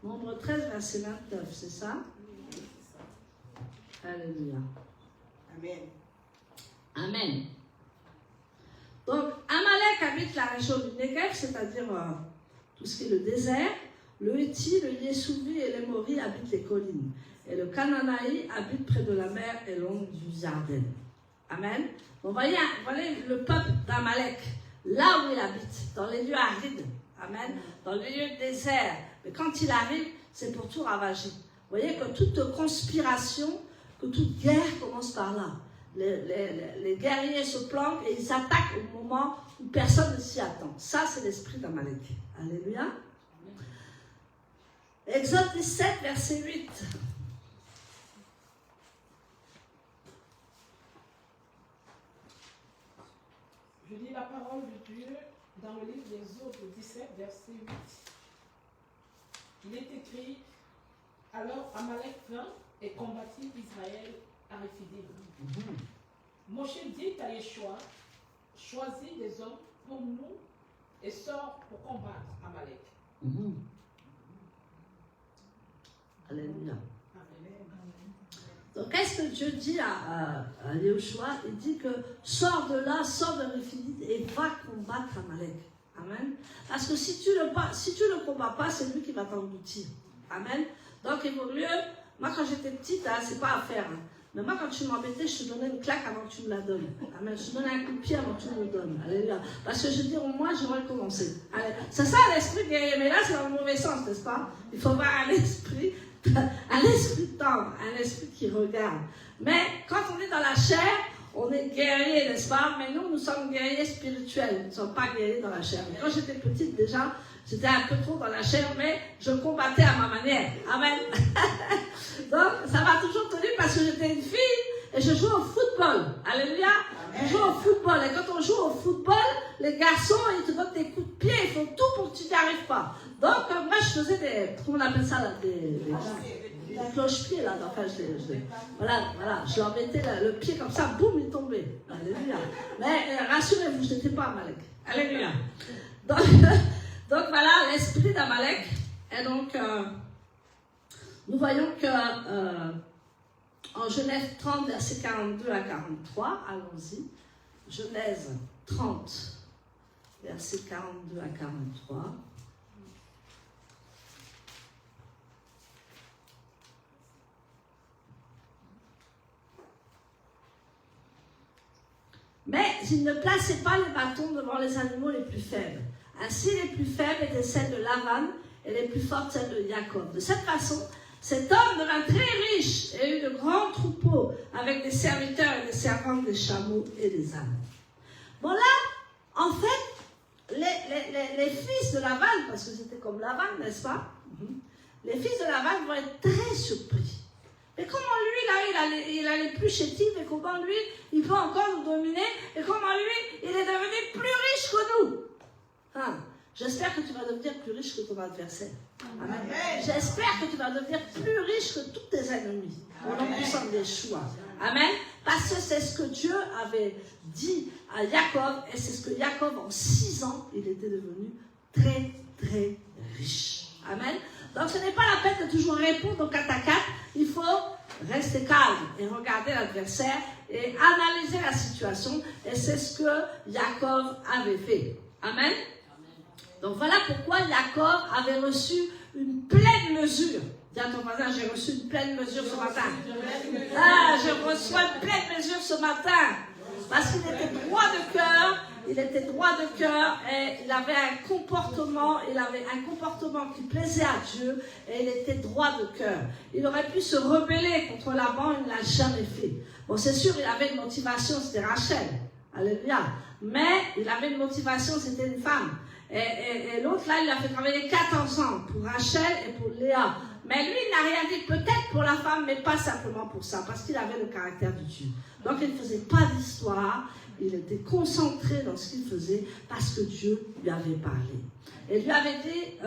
Nombre 13, verset 29, c'est ça? Oui, c'est ça. Alléluia. Amen. Amen. Donc, Amalek habite la région du Negev, c'est-à-dire tout ce qui est le désert. Le Hitti, le Yésouvi et l'Émori habitent les collines. Et le Canaanaï habite près de la mer et long du Jourdain. Amen. Donc, voyez le peuple d'Amalek, là où il habite, dans les lieux arides. Amen. Dans les lieux de désert. Mais quand il arrive, c'est pour tout ravager. Vous voyez que toute conspiration, que toute guerre commence par là. Les guerriers se planquent et ils attaquent au moment où personne ne s'y attend. Ça, c'est l'esprit d'Amalek. Alléluia. Exode 17, verset 8. Je lis la parole de Dieu dans le livre d'Exode 17, verset 8. Il est écrit, alors Amalek vint et combattit Israël à Rephidim. Moshe dit à Yeshua, choisis des hommes pour nous et sors pour combattre Amalek. Alléluia. Amen. Donc, qu'est-ce que Dieu dit à Yeshua? Il dit que sors de là, sors de Rephidim et va combattre Amalek. Amen. Parce que si tu ne combats pas, c'est lui qui va t'engloutir. Amen. Donc, il vaut mieux. Moi, quand j'étais petite, c'est pas à faire. Mais moi, quand tu m'embêtais, je te donnais une claque avant que tu me la donnes. Amen. Je te donnais un coup de pied avant que tu me le donnes. Alléluia. Parce que je dis, au moins, j'aurais commencé. C'est ça l'esprit guerrier. Mais là, c'est dans le mauvais sens, n'est-ce pas? Il faut avoir un esprit tendre, un esprit qui regarde. Mais quand on est dans la chair, on est guerrier, n'est-ce pas? Mais nous sommes guerriers spirituels. Nous ne sommes pas guerriers dans la chair. Mais quand j'étais petite, déjà, j'étais un peu trop dans la chair, mais je combattais à ma manière. Amen. Donc, ça m'a toujours tenu parce que j'étais une fille et je joue au football. Alléluia. On joue au football. Et quand on joue au football, les garçons, ils te donnent des coups de pied. Ils font tout pour que tu n'y arrives pas. Donc, moi, je faisais des, comment on appelle ça, là, des cloche-pieds, là. Enfin, voilà, je leur mettais le pied comme ça, boum, il tombait. Alléluia. Mais rassurez-vous, je n'étais pas Amalek. Alléluia. Donc voilà, l'esprit d'Amalek. Et donc, nous voyons que en Genèse 30, versets 42 à 43, allons-y. Genèse 30, versets 42 à 43. Mais il ne plaçait pas les bâtons devant les animaux les plus faibles. Ainsi, les plus faibles étaient celles de Lavan et les plus fortes celles de Jacob. De cette façon, cet homme devint très riche et eut de grands troupeaux avec des serviteurs et des servantes, des chameaux et des ânes. Bon là, en fait, les fils de Lavan, parce que c'était comme Lavan, n'est-ce pas? Les fils de Lavan vont être très surpris. Mais comment lui, là, il a les plus chétifs, et comment lui, il peut encore nous dominer, et comment lui, il est devenu plus riche que nous. Hein? J'espère que tu vas devenir plus riche que ton adversaire. Amen. J'espère que tu vas devenir plus riche que tous tes ennemis. Au nom puissant de Yeshua. Amen. Parce que c'est ce que Dieu avait dit à Jacob, et c'est ce que Jacob, en 6 ans, il était devenu très, très riche. Amen. Donc ce n'est pas la peine de toujours répondre au 4 à 4. Il faut rester calme et regarder l'adversaire et analyser la situation. Et c'est ce que Jacob avait fait. Amen. Donc voilà pourquoi Jacob avait reçu une pleine mesure. Dis à ton voisin, j'ai reçu une pleine mesure ce matin. Ah, je reçois une pleine mesure ce matin. Parce qu'il était droit de cœur. Il était droit de cœur et il avait un comportement qui plaisait à Dieu et il était droit de cœur. Il aurait pu se rebeller contre Laban, il ne l'a jamais fait. Bon, c'est sûr, il avait une motivation, c'était Rachel. Alléluia. Mais il avait une motivation, c'était une femme. Et l'autre là, il a fait travailler 14 ans pour Rachel et pour Léa. Mais lui, il n'a rien dit, peut-être pour la femme, mais pas simplement pour ça, parce qu'il avait le caractère de Dieu. Donc il ne faisait pas d'histoire. Il était concentré dans ce qu'il faisait parce que Dieu lui avait parlé. Et lui avait dit,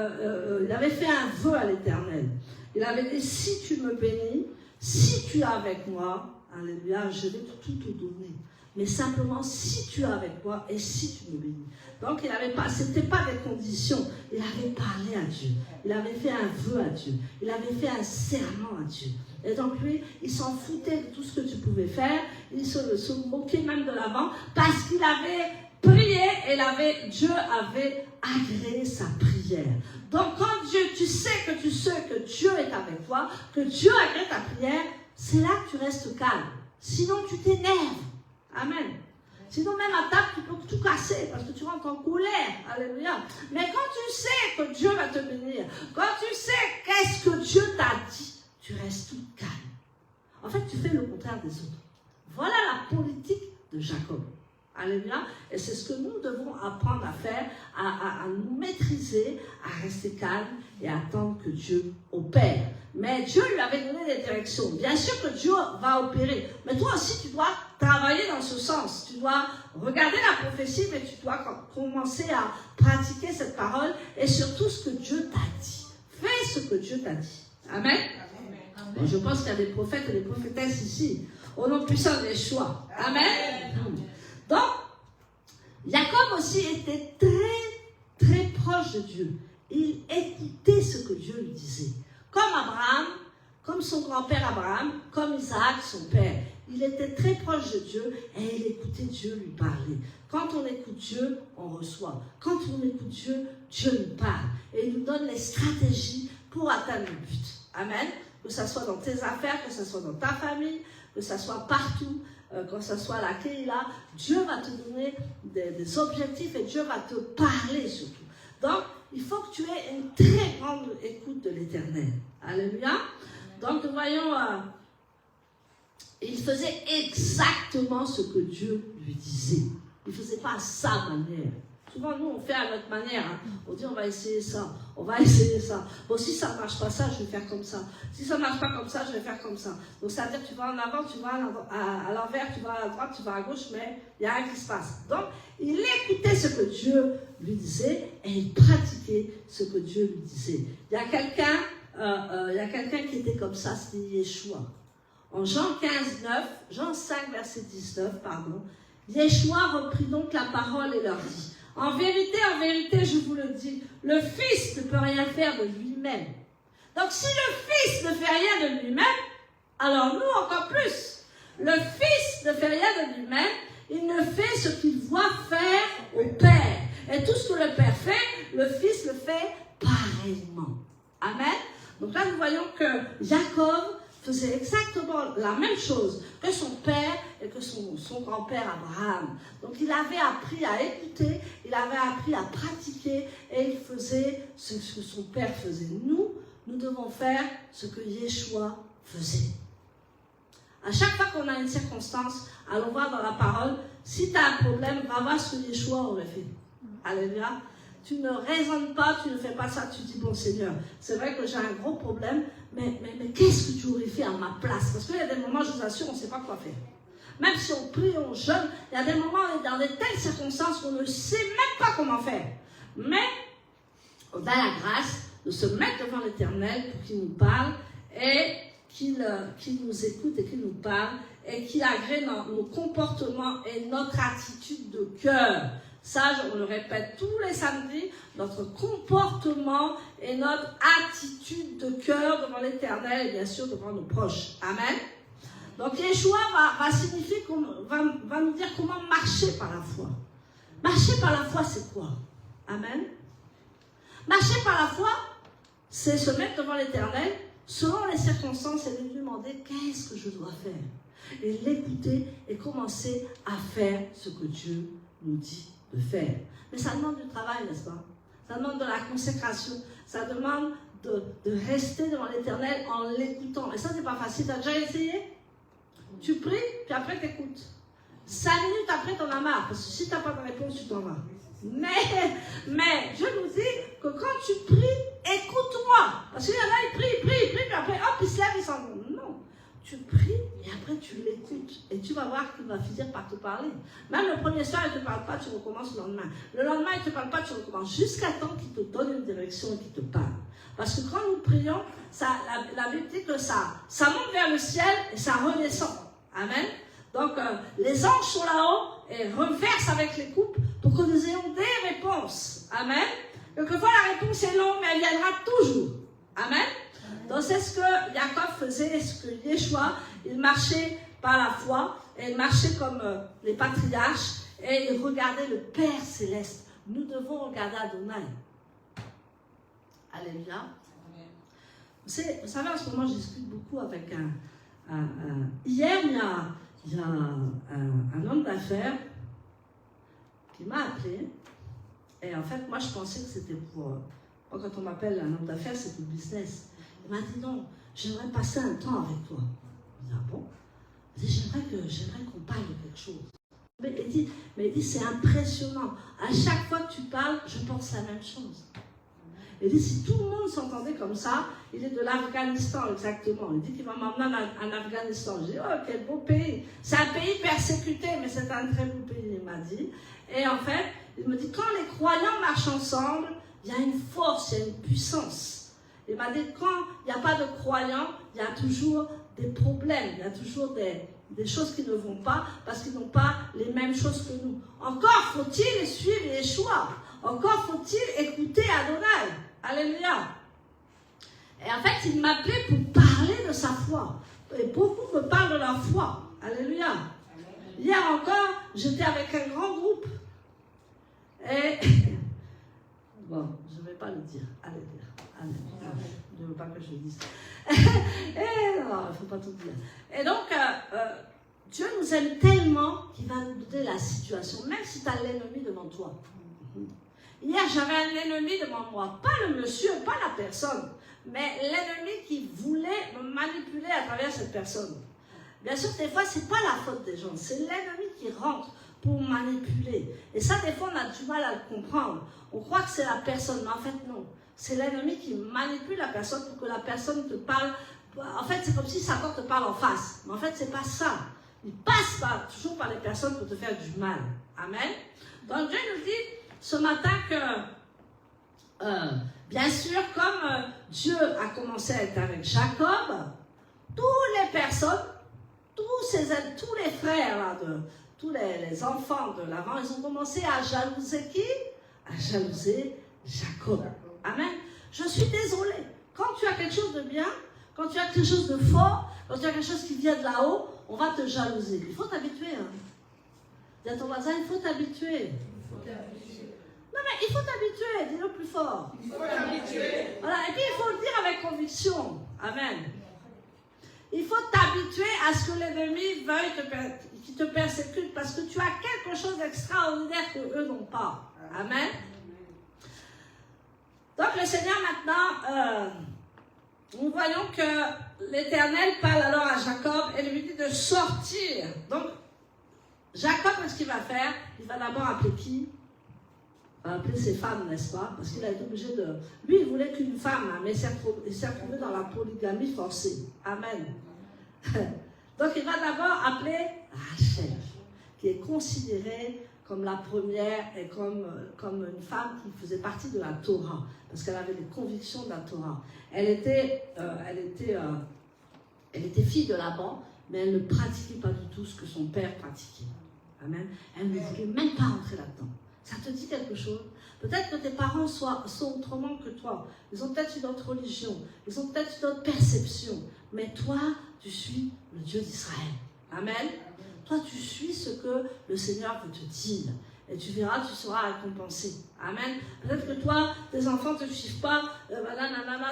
il avait fait un vœu à l'Éternel. Il avait dit, si tu me bénis, si tu es avec moi, alléluia, je vais tout te donner. Mais simplement, si tu es avec moi et si tu me bénis. Donc, il n'avait pas, c'était pas des conditions. Il avait parlé à Dieu. Il avait fait un vœu à Dieu. Il avait fait un serment à Dieu. Et donc, lui, il s'en foutait de tout ce que tu pouvais faire. Il se moquait même de Laban parce qu'il avait prié et Dieu avait agréé sa prière. Donc, quand tu sais que Dieu est avec toi, que Dieu agrée ta prière, c'est là que tu restes calme. Sinon, tu t'énerves. Amen. Sinon, même à table, tu peux tout casser parce que tu rentres en colère. Alléluia. Mais quand tu sais que Dieu va te bénir, quand tu sais qu'est-ce que Dieu t'a dit, tu restes tout calme. En fait, tu fais le contraire des autres. Voilà la politique de Jacob. Alléluia. Et c'est ce que nous devons apprendre à faire, à nous maîtriser, à rester calme et à attendre que Dieu opère. Mais Dieu lui avait donné des directions. Bien sûr que Dieu va opérer. Mais toi aussi, tu dois travailler dans ce sens. Tu dois regarder la prophétie, mais tu dois commencer à pratiquer cette parole et surtout ce que Dieu t'a dit. Fais ce que Dieu t'a dit. Amen. Bon, je pense qu'il y a des prophètes et des prophétesses ici. Au nom puissant des choix. Amen. Donc, Jacob aussi était très, très proche de Dieu. Il écoutait ce que Dieu lui disait. Comme Abraham, comme son grand-père Abraham, comme Isaac, son père. Il était très proche de Dieu et il écoutait Dieu lui parler. Quand on écoute Dieu, on reçoit. Quand on écoute Dieu, Dieu nous parle. Et il nous donne les stratégies pour atteindre le but. Amen. Que ce soit dans tes affaires, que ce soit dans ta famille, que ce soit partout, que ce soit la Kéila, Dieu va te donner des objectifs et Dieu va te parler surtout. Donc, il faut que tu aies une très grande écoute de l'Éternel. Alléluia. Donc, nous voyons, il faisait exactement ce que Dieu lui disait. Il ne faisait pas à sa manière. Souvent, nous, on fait à notre manière. Hein. On dit, on va essayer ça, on va essayer ça. Bon, si ça ne marche pas ça, je vais faire comme ça. Si ça ne marche pas comme ça, je vais faire comme ça. Donc, ça veut dire que tu vas en avant, tu vas à l'envers, tu vas à droite, tu vas à gauche, mais il n'y a rien qui se passe. Donc, il écoutait ce que Dieu lui disait et il pratiquait ce que Dieu lui disait. Il y a quelqu'un qui était comme ça, c'était Yeshua. En Jean 5, verset 19, pardon, Yeshua reprit donc la parole et leur dit, en vérité, je vous le dis, le Fils ne peut rien faire de lui-même. Donc si le Fils ne fait rien de lui-même, alors nous encore plus. Le Fils ne fait rien de lui-même, il ne fait ce qu'il voit faire au Père. Et tout ce que le Père fait, le Fils le fait pareillement. Amen. Donc là, nous voyons que Jacob faisait exactement la même chose que son père et que son grand-père Abraham. Donc il avait appris à écouter, il avait appris à pratiquer et il faisait ce que son père faisait. Nous devons faire ce que Yeshua faisait. À chaque fois qu'on a une circonstance, allons voir dans la parole, si tu as un problème, va voir ce que Yeshua aurait fait. Alléluia. Tu ne raisonnes pas, tu ne fais pas ça, tu dis, bon Seigneur, c'est vrai que j'ai un gros problème, mais qu'est-ce que tu aurais fait à ma place? Parce qu'il y a des moments, je vous assure, on ne sait pas quoi faire. Même si on prie, on jeûne, il y a des moments, on est dans de telles circonstances qu'on ne sait même pas comment faire. Mais on a la grâce de se mettre devant l'Éternel pour qu'il nous parle et qu'il nous écoute et qu'il nous parle et qu'il agrée dans nos comportements et notre attitude de cœur. Ça, on le répète tous les samedis, notre comportement et notre attitude de cœur devant l'Éternel et bien sûr devant nos proches. Amen. Donc Yeshua va nous dire comment marcher par la foi. Marcher par la foi, c'est quoi? Amen. Marcher par la foi, c'est se mettre devant l'Éternel selon les circonstances et lui demander qu'est-ce que je dois faire. Et l'écouter et commencer à faire ce que Dieu nous dit de faire. Mais ça demande du travail, n'est-ce pas? Ça demande de la consécration. Ça demande de rester devant l'Éternel en l'écoutant. Et ça, c'est pas facile. Tu as déjà essayé? Tu pries, puis après, tu écoutes. 5 minutes après, tu en as marre. Parce que si tu n'as pas de réponse, tu t'en vas. Mais Dieu nous dit que quand tu pries, écoute-moi. Parce qu'il y en a, ils prient, puis après, hop, ils se lèvent, ils s'en vont. Non. Tu pries et après tu l'écoutes. Et tu vas voir qu'il va finir par te parler. Même le premier soir, il ne te parle pas, tu recommences le lendemain. Le lendemain, il ne te parle pas, tu recommences. Jusqu'à temps qu'il te donne une direction et qu'il te parle. Parce que quand nous prions, la Bible dit que ça monte vers le ciel et ça redescend. Amen. Donc, les anges sont là-haut et reversent avec les coupes pour que nous ayons des réponses. Amen. Quelquefois, la réponse est longue, mais elle viendra toujours. Amen. Donc c'est ce que Jacob faisait, ce que Yeshua, il marchait par la foi, et il marchait comme les patriarches, et il regardait le Père Céleste. Nous devons regarder Adonai. Alléluia. Vous savez, en ce moment, je discute beaucoup avec hier, il y a un homme d'affaires qui m'a appelé, et en fait, moi, je pensais que c'était pour... Quand on m'appelle un homme d'affaires, c'est pour le business. Il m'a dit non, j'aimerais passer un temps avec toi. Je dis ah bon? Il dit j'aimerais qu'on parle de quelque chose. Mais il dit c'est impressionnant. À chaque fois que tu parles, je pense la même chose. Il dit si tout le monde s'entendait comme ça, il est de l'Afghanistan exactement. Il dit qu'il va m'emmener en Afghanistan. Je dis oh quel beau pays. C'est un pays persécuté, mais c'est un très beau pays, il m'a dit. Et en fait, il me dit quand les croyants marchent ensemble, il y a une force, il y a une puissance. Il m'a dit quand il n'y a pas de croyants, il y a toujours des problèmes, il y a toujours des choses qui ne vont pas parce qu'ils n'ont pas les mêmes choses que nous. Encore faut-il suivre Yeshua. Encore faut-il écouter Adonai. Alléluia. Et en fait, il m'appelait pour parler de sa foi. Et beaucoup me parlent de leur foi. Alléluia. Hier encore, j'étais avec un grand groupe. Et bon, je ne vais pas le dire. Alléluia. Je ne veux pas que je le dise. Et non, il ne faut pas tout dire. Et donc, Dieu nous aime tellement qu'il va nous donner la situation, même si tu as l'ennemi devant toi. Hier, j'avais un ennemi devant moi. Pas le monsieur, pas la personne, mais l'ennemi qui voulait me manipuler à travers cette personne. Bien sûr, des fois, ce n'est pas la faute des gens. C'est l'ennemi qui rentre pour manipuler. Et ça, des fois, on a du mal à le comprendre. On croit que c'est la personne, mais en fait, non. C'est l'ennemi qui manipule la personne pour que la personne te parle. En fait, c'est comme si Satan te parle en face. Mais en fait, c'est pas ça. Il passe toujours par les personnes pour te faire du mal. Amen. Donc, Dieu nous dit ce matin que, bien sûr, comme Dieu a commencé à être avec Jacob, toutes les personnes, tous les frères, là, tous les enfants de l'avant, ils ont commencé à jalouser qui? À jalouser Jacob. Amen. Je suis désolée. Quand tu as quelque chose de bien, quand tu as quelque chose de fort, quand tu as quelque chose qui vient de là-haut, on va te jalouser. Il faut t'habituer. Hein. Dis à ton voisin, il faut t'habituer. Non mais il faut t'habituer, dis-le plus fort. Il faut t'habituer. Voilà, et puis il faut le dire avec conviction. Amen. Il faut t'habituer à ce que l'ennemi veuille qu'il te persécute parce que tu as quelque chose d'extraordinaire que eux n'ont pas. Amen. Donc le Seigneur maintenant, nous voyons que l'Éternel parle alors à Jacob et lui dit de sortir. Donc Jacob, qu'est-ce qu'il va faire? Il va d'abord appeler qui? Il va appeler ses femmes, n'est-ce pas? Parce qu'il a été obligé de... Lui, il voulait qu'une femme, mais il s'est retrouvé dans la polygamie forcée. Amen. Donc il va d'abord appeler Rachel, qui est considérée comme la première et comme une femme qui faisait partie de la Torah, parce qu'elle avait les convictions de la Torah. Elle était fille de Laban, mais elle ne pratiquait pas du tout ce que son père pratiquait. Amen. Elle ne voulait même pas entrer là-dedans. Ça te dit quelque chose? Peut-être que tes parents sont autrement que toi. Ils ont peut-être une autre religion. Ils ont peut-être une autre perception. Mais toi, tu suis le Dieu d'Israël. Amen. Toi, tu suis ce que le Seigneur veut te dire. Et tu verras, tu seras récompensé. Amen. Peut-être que toi, tes enfants ne te suivent pas.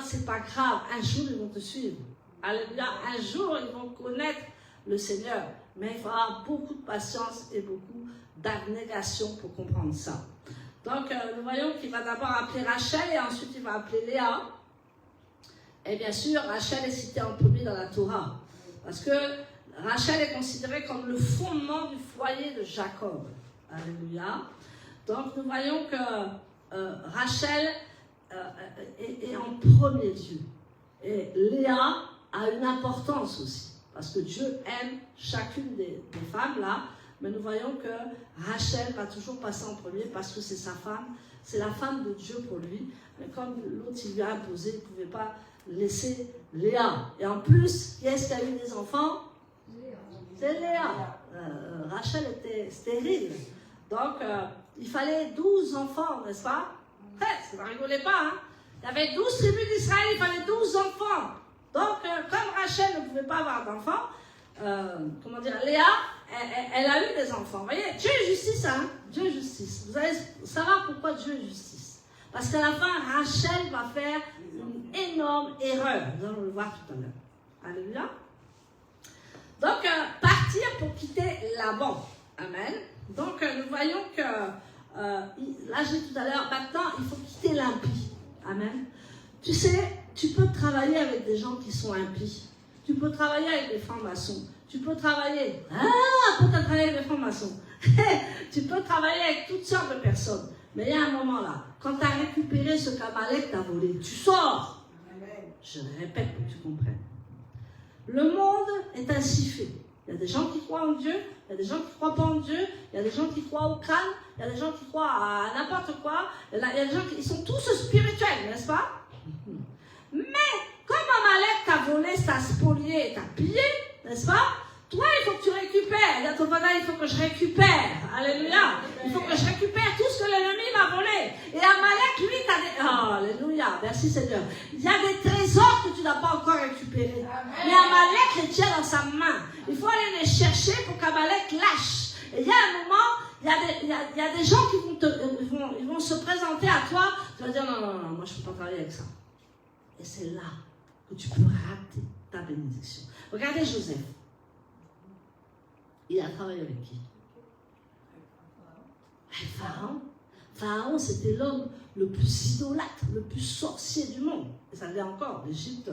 C'est pas grave. Un jour, ils vont te suivre. Alléluia. Un jour, ils vont connaître le Seigneur. Mais il faudra beaucoup de patience et beaucoup d'abnégation pour comprendre ça. Donc, nous voyons qu'il va d'abord appeler Rachel et ensuite il va appeler Léa. Et bien sûr, Rachel est citée en premier dans la Torah. Parce que Rachel est considérée comme le fondement du foyer de Jacob. Alléluia. Donc, nous voyons que Rachel est en premier lieu. Et Léa a une importance aussi. Parce que Dieu aime chacune des femmes là. Mais nous voyons que Rachel va toujours passer en premier parce que c'est sa femme, c'est la femme de Dieu pour lui. Mais comme l'autre il lui a imposé, il ne pouvait pas laisser Léa. Et en plus, qui est-ce qui a eu des enfants? C'est Léa. Rachel était stérile. Donc, il fallait 12 enfants, n'est-ce pas? Ça ne rigolait pas. Hein? Il y avait 12 tribus d'Israël, il fallait 12 enfants. Donc, comme Rachel ne pouvait pas avoir d'enfants, Léa, elle a eu des enfants. Vous voyez, Dieu est justice, hein? Dieu est justice. Vous allez savoir pourquoi Dieu est justice. Parce qu'à la fin, Rachel va faire une énorme erreur. Nous allons le voir tout à l'heure. Alléluia. Donc, partir pour quitter Laban. Amen. Donc, nous voyons que, là, j'ai dit tout à l'heure, maintenant, il faut quitter l'impie. Amen. Tu sais, tu peux travailler avec des gens qui sont impies. Tu peux travailler avec des francs-maçons. Tu peux travailler. Pour travailler avec des francs-maçons. Tu peux travailler avec toutes sortes de personnes. Mais il y a un moment là, quand tu as récupéré ce qu'Amalek t'a volé, tu sors. Je répète pour que tu comprennes. Le monde est ainsi fait. Il y a des gens qui croient en Dieu, il y a des gens qui ne croient pas en Dieu, il y a des gens qui croient au crâne, il y a des gens qui croient à n'importe quoi, il y a des gens qui sont tous spirituels, n'est-ce pas? Mais comme Amalek t'a volé, t'a spolié, t'a pillé, n'est-ce pas? Toi, il faut que tu récupères. Il faut que je récupère. Alléluia. Il faut que je récupère tout ce que l'ennemi m'a volé. Et Amalek, lui, t'as des... Oh, alléluia. Merci Seigneur. Il y a des trésors que tu n'as pas encore récupérés. Mais Amalek les tient dans sa main. Il faut aller les chercher pour qu'Amalek lâche. Et il y a un moment, il y a des gens qui vont se présenter à toi. Tu vas dire non, moi je ne peux pas travailler avec ça. Et c'est là que tu peux rater ta bénédiction. Regardez Joseph. Il a travaillé avec qui? Avec Pharaon. Pharaon, c'était l'homme le plus idolâtre, le plus sorcier du monde. Et ça l'est encore, l'Égypte,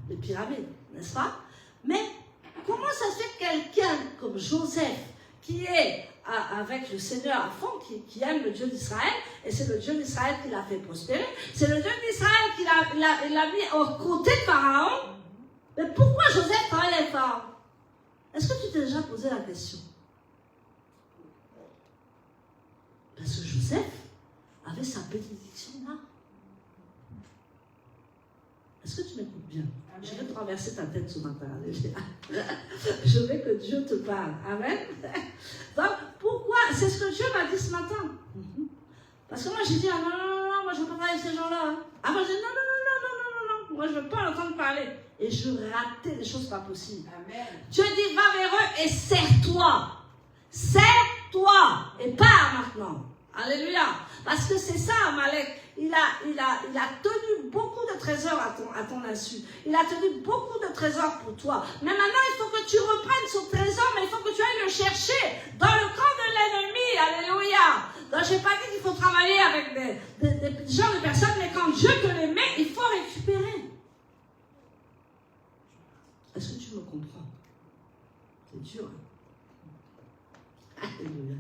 les pyramides, n'est-ce pas? Mais comment ça se fait que quelqu'un comme Joseph, qui est avec le Seigneur à fond, qui aime le Dieu d'Israël, et c'est le Dieu d'Israël qui l'a fait prospérer. C'est le Dieu d'Israël qui l'a mis au côté de Pharaon. Mais pourquoi Joseph travaille avec Pharaon? Est-ce que tu t'es déjà posé la question? Parce que Joseph avait sa bénédiction là. Est-ce que tu m'écoutes bien? Je vais traverser ta tête ce matin. Je veux que Dieu te parle. Amen. Donc, pourquoi? C'est ce que Dieu m'a dit ce matin. Parce que moi, j'ai dit, ah non, non, non, moi, je ne veux pas parler avec ces gens-là. Hein. Ah, moi, j'ai dit, non, non, non, non, non, non, non, moi, je ne veux pas entendre parler. Et je ratais des choses pas possibles. Amen. Dieu dit, va vers eux et serre-toi. Serre-toi. Et pars maintenant. Alléluia. Parce que c'est ça, Amalek. Il a tenu beaucoup de trésors à ton insu. Il a tenu beaucoup de trésors pour toi. Mais maintenant, il faut que tu reprennes son trésor, mais il faut que tu ailles le chercher dans le camp de l'ennemi. Alléluia. Donc, je n'ai pas dit qu'il faut travailler avec des genres de personnes, mais quand Dieu te les met, il faut récupérer. Est-ce que tu me comprends? C'est dur. Alléluia.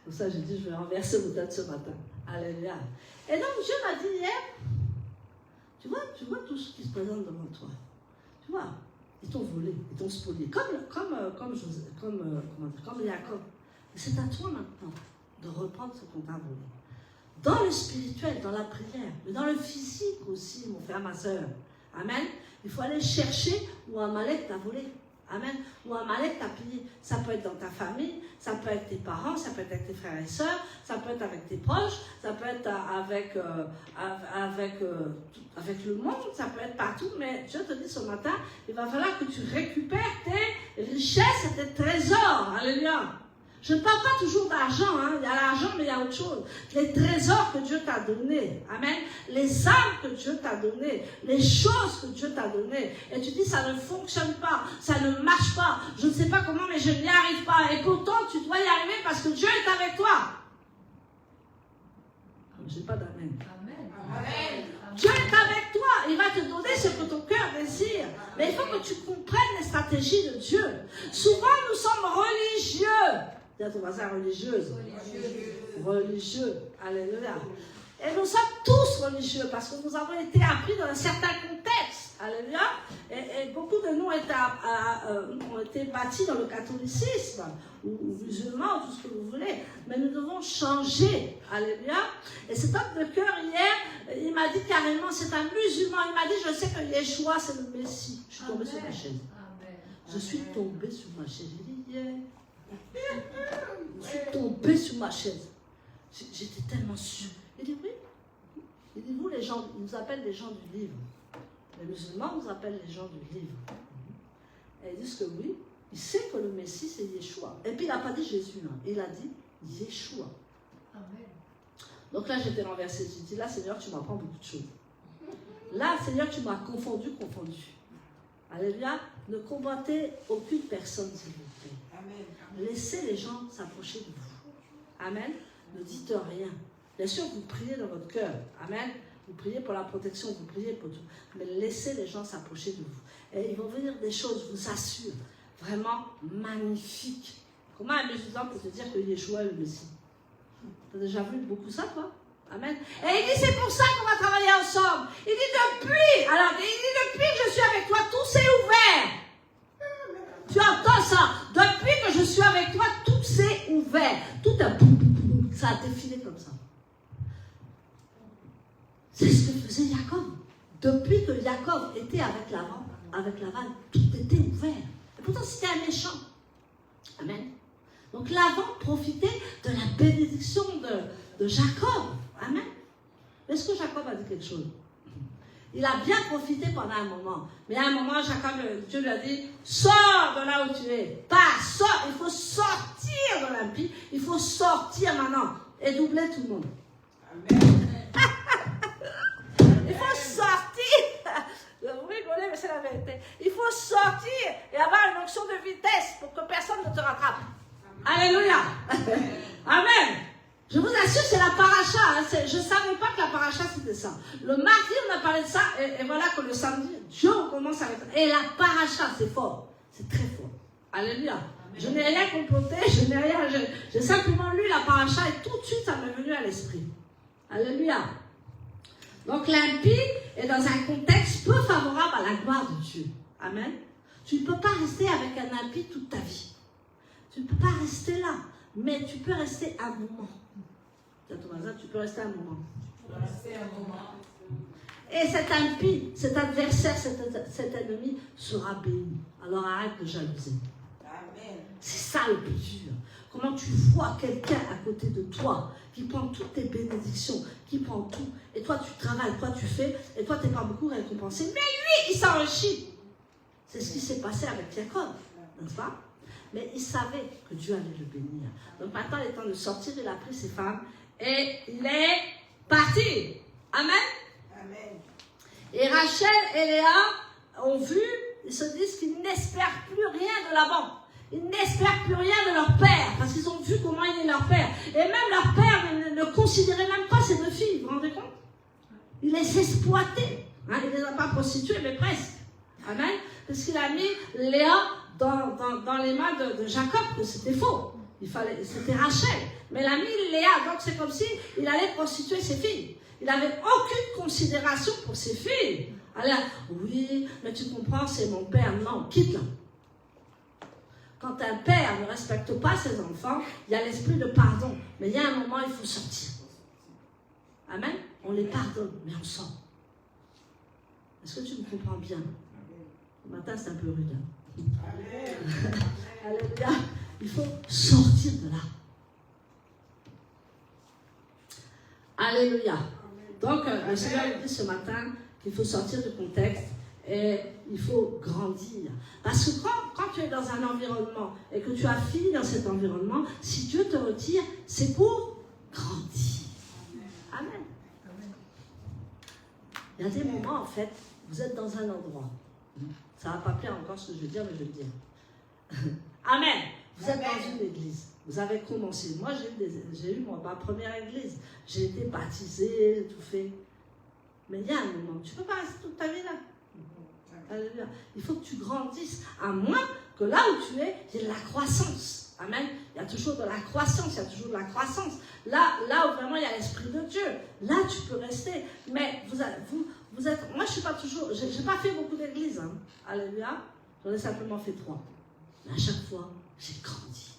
Pour ça, j'ai dit, je vais renverser vos têtes ce matin. Alléluia. Et donc, Dieu m'a dit hier, tu vois tout ce qui se présente devant toi. Tu vois, ils t'ont volé, ils t'ont spolié. Comme Jacob. C'est à toi maintenant de reprendre ce qu'on t'a volé. Dans le spirituel, dans la prière, mais dans le physique aussi, mon frère, ma soeur. Amen. Il faut aller chercher où Amalek t'a volé. Amen. Ou Amalek t'a pillé. Ça peut être dans ta famille, ça peut être tes parents, ça peut être avec tes frères et sœurs, ça peut être avec tes proches, ça peut être avec le monde, ça peut être partout. Mais Dieu te dit ce matin, il va falloir que tu récupères tes richesses et tes trésors. Alléluia. Je ne parle pas toujours d'argent, hein. Il y a l'argent, mais il y a autre chose. Les trésors que Dieu t'a donnés, amen. Les âmes que Dieu t'a données, les choses que Dieu t'a données. Et tu dis, ça ne fonctionne pas, ça ne marche pas, je ne sais pas comment, mais je n'y arrive pas. Et pourtant, tu dois y arriver parce que Dieu est avec toi. Je n'ai pas d'amen. Amen. Amen. Dieu est avec toi, il va te donner ce que ton cœur désire. Mais il faut que tu comprennes les stratégies de Dieu. Souvent, nous sommes religieux. Dis à ton voisin, religieuse. Religieux. Alléluia. Et nous sommes tous religieux parce que nous avons été appris dans un certain contexte. Alléluia. Et beaucoup de nous ont été bâtis dans le catholicisme ou musulmans, tout ce que vous voulez. Mais nous devons changer. Alléluia. Et cet homme de cœur, hier, il m'a dit carrément, c'est un musulman. Il m'a dit, je sais que Yeshua, c'est le Messie. Je suis tombée sur ma chaise. Je suis tombée sur ma chaise. J'ai dit, yeah. Je suis tombée sur ma chaise. J'étais tellement sûre. Il dit oui. Il dit, vous les gens, ils nous appellent les gens du livre. Les musulmans nous appellent les gens du livre. Et ils disent que oui, il sait que le Messie c'est Yeshua. Et puis il n'a pas dit Jésus, hein. Il a dit Yeshua. Amen. Donc là j'étais renversée. J'ai dit là Seigneur tu m'apprends beaucoup de choses. Là Seigneur tu m'as confondu. Alléluia. Ne combattez aucune personne s'il vous plaît. Amen. Laissez les gens s'approcher de vous. Amen. Ne dites rien. Bien sûr, vous priez dans votre cœur. Amen. Vous priez pour la protection, vous priez pour tout. Mais laissez les gens s'approcher de vous. Et ils vont venir des choses, je vous assure, vraiment magnifiques. Comment un musulman peut te dire que Yeshua est le Messie? Tu as déjà vu beaucoup ça, toi? Amen. Et il dit, c'est pour ça qu'on va travailler ensemble. Il dit, depuis que je suis avec toi, tout s'est ouvert. Tu entends ça? Depuis que je suis avec toi, tout s'est ouvert. Tout a ça a défilé comme ça. C'est ce que faisait Jacob. Depuis que Jacob était avec Laban, tout était ouvert. Et pourtant, c'était un méchant. Amen. Donc Laban profitait de la bénédiction de Jacob. Amen. Est-ce que Jacob a dit quelque chose? Il a bien profité pendant un moment. Mais à un moment, Dieu lui a dit, sors de là où tu es. Pas, sors. Il faut sortir de l'impie. Il faut sortir maintenant. Et doubler tout le monde. Amen. Il faut sortir. Vous rigolez, mais c'est la vérité. Il faut sortir et avoir une onction de vitesse pour que personne ne te rattrape. Alléluia. Amen. Je vous assure, c'est la paracha. Hein. Je ne savais pas que la paracha, c'était ça. Le mardi, on a parlé de ça. Et voilà que le samedi, Dieu commence avec ça. Et la paracha, c'est fort. C'est très fort. Alléluia. Je n'ai rien comploté, je n'ai rien. J'ai simplement lu la paracha et tout de suite ça m'est venu à l'esprit. Alléluia. Donc l'impie est dans un contexte peu favorable à la gloire de Dieu. Amen. Tu ne peux pas rester avec un impie toute ta vie. Tu ne peux pas rester là, mais tu peux rester un moment. Tu peux rester un moment. Et cet impie, cet adversaire, cet ennemi sera béni. Alors arrête de jalouser. C'est ça le plus dur. Comment tu vois quelqu'un à côté de toi qui prend toutes tes bénédictions, qui prend tout, et toi tu travailles, toi tu fais, et toi tu n'es pas beaucoup récompensé, mais lui il s'enrichit. C'est ce qui s'est passé avec Jacob, n'est-ce pas? Mais il savait que Dieu allait le bénir. Donc maintenant il est temps de sortir, il a pris ses femmes et il est parti. Amen. Amen. Et Rachel et Léa ont vu, ils se disent qu'ils n'espèrent plus rien de Laban. Ils n'espèrent plus rien de leur père, parce qu'ils ont vu comment il est leur père. Et même leur père ne considérait même pas ces deux filles, vous vous rendez compte? Il les exploitait. Hein? Il ne les a pas prostituées, mais presque. Amen. Parce qu'il a mis Léa dans les mains de Jacob, que c'était faux. C'était Rachel. Mais il a mis Léa, donc c'est comme si il allait prostituer ses filles. Il n'avait aucune considération pour ses filles. Alors, oui, mais tu comprends, c'est mon père. Non, quitte-la. Quand un père ne respecte pas ses enfants, il y a l'esprit de pardon. Mais il y a un moment, il faut sortir. Amen. On les pardonne, mais on sort. Est-ce que tu me comprends bien? Ce matin, c'est un peu rude. Alléluia. Il faut sortir de là. Alléluia. Donc, le Seigneur nous dit ce matin qu'il faut sortir du contexte et il faut grandir. Parce que quand tu es dans un environnement et que tu as fini dans cet environnement, si Dieu te retire, c'est pour grandir. Amen. Il y a des moments, en fait, vous êtes dans un endroit. Ça ne va pas plaire encore ce que je veux dire, mais je vais le dire. Amen. Vous êtes dans une église. Vous avez commencé. Moi, j'ai eu ma première église. J'ai été baptisée, j'ai tout fait. Mais il y a un moment, tu ne peux pas rester toute ta vie là. Alléluia. Il faut que tu grandisses, à moins que là où tu es, il y ait de la croissance. Amen. Il y a toujours de la croissance, il y a toujours de la croissance. Là où vraiment il y a l'Esprit de Dieu, là tu peux rester. Mais vous êtes, moi je suis pas toujours, j'ai pas fait beaucoup d'églises. Hein. Alléluia. J'en ai simplement fait 3. Mais à chaque fois, j'ai grandi.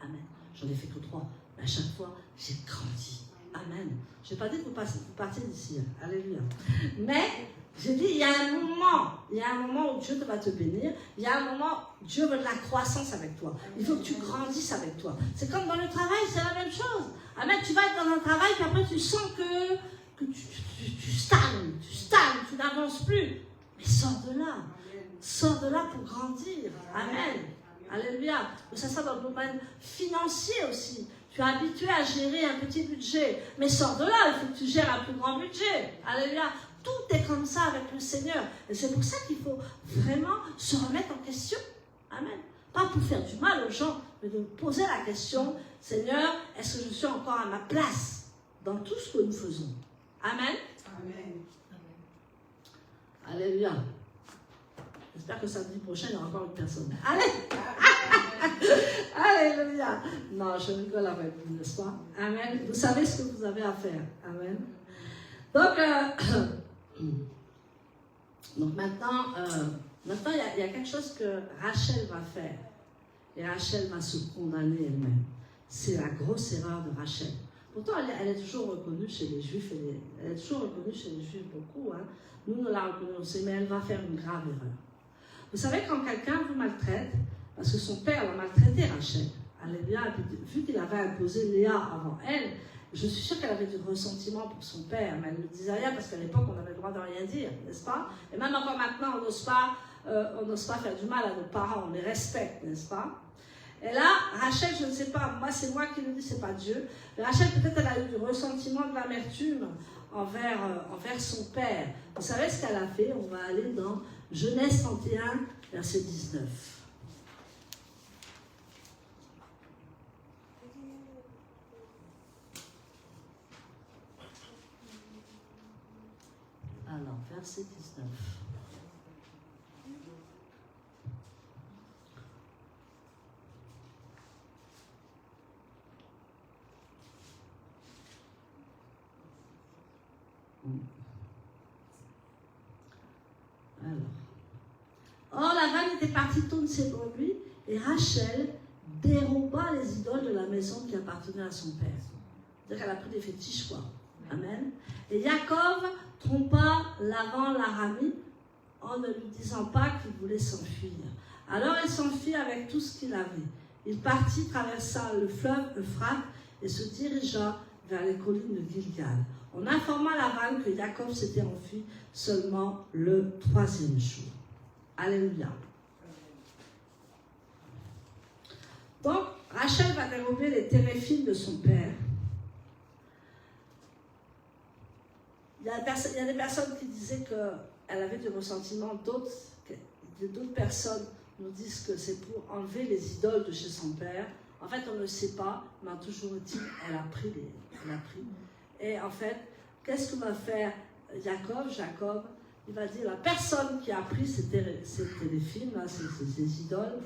Amen. J'en ai fait que 3. Mais à chaque fois, j'ai grandi. Amen. Je n'ai pas dit que vous partiez d'ici. Hein. Alléluia. Mais j'ai dit, il y a un moment où Dieu va te bénir. Il y a un moment, Dieu veut de la croissance avec toi. Il faut que tu grandisses avec toi. C'est comme dans le travail, c'est la même chose. Amen. Tu vas être dans un travail, puis après tu sens que tu stagnes, tu n'avances plus. Mais sors de là. Sors de là pour grandir. Amen. Alléluia. C'est ça dans le domaine financier aussi. Tu es habitué à gérer un petit budget. Mais sors de là, il faut que tu gères un plus grand budget. Alléluia. Tout est comme ça avec le Seigneur. Et c'est pour ça qu'il faut vraiment se remettre en question. Amen. Pas pour faire du mal aux gens, mais de poser la question, Seigneur, est-ce que je suis encore à ma place dans tout ce que nous faisons? Amen. Amen. Alléluia. J'espère que samedi prochain, il y aura encore une personne. Allez! Alléluia! Non, je rigole avec vous, n'est-ce pas? Amen. Vous savez ce que vous avez à faire. Amen. Donc maintenant, il y a quelque chose que Rachel va faire. Et Rachel va se condamner elle-même. C'est la grosse erreur de Rachel. Pourtant, elle est toujours reconnue chez les Juifs. Elle est toujours reconnue chez les Juifs beaucoup. Hein. Nous la reconnaissons, mais elle va faire une grave erreur. Vous savez, quand quelqu'un vous maltraite, parce que son père l'a maltraité, Rachel, alléluia, et puis vu qu'il avait imposé Léa avant elle, je suis sûre qu'elle avait du ressentiment pour son père, mais elle ne disait rien parce qu'à l'époque, on avait le droit de rien dire, n'est-ce pas? Et même encore maintenant, on n'ose pas faire du mal à nos parents, on les respecte, n'est-ce pas? Et là, Rachel, je ne sais pas, moi c'est moi qui le dis, c'est pas Dieu, mais Rachel peut-être elle a eu du ressentiment, de l'amertume envers son père. Vous savez ce qu'elle a fait? On va aller dans Genèse 31, verset 19. Alors, verset 19. Or, Laban était parti tourner ses brebis et Rachel déroba les idoles de la maison qui appartenait à son père. C'est-à-dire qu'elle a pris des fétiches, quoi. Amen. Et Jacob trompa Laban l'Aramie en ne lui disant pas qu'il voulait s'enfuir. Alors il s'enfuit avec tout ce qu'il avait. Il partit, traversa le fleuve Euphrate et se dirigea vers les collines de Gilgal. On informa Laban que Jacob s'était enfui seulement le 3e jour. Alléluia. Donc, Rachel va dérober les téréphines de son père. Il y a des personnes qui disaient qu'elle avait du ressentiment, d'autres personnes nous disent que c'est pour enlever les idoles de chez son père. En fait, on ne sait pas, mais toujours est-il, elle a pris. Et en fait, qu'est-ce que va faire Jacob? Jacob, il va dire, la personne qui a pris ces téléfilms, là, ces idoles,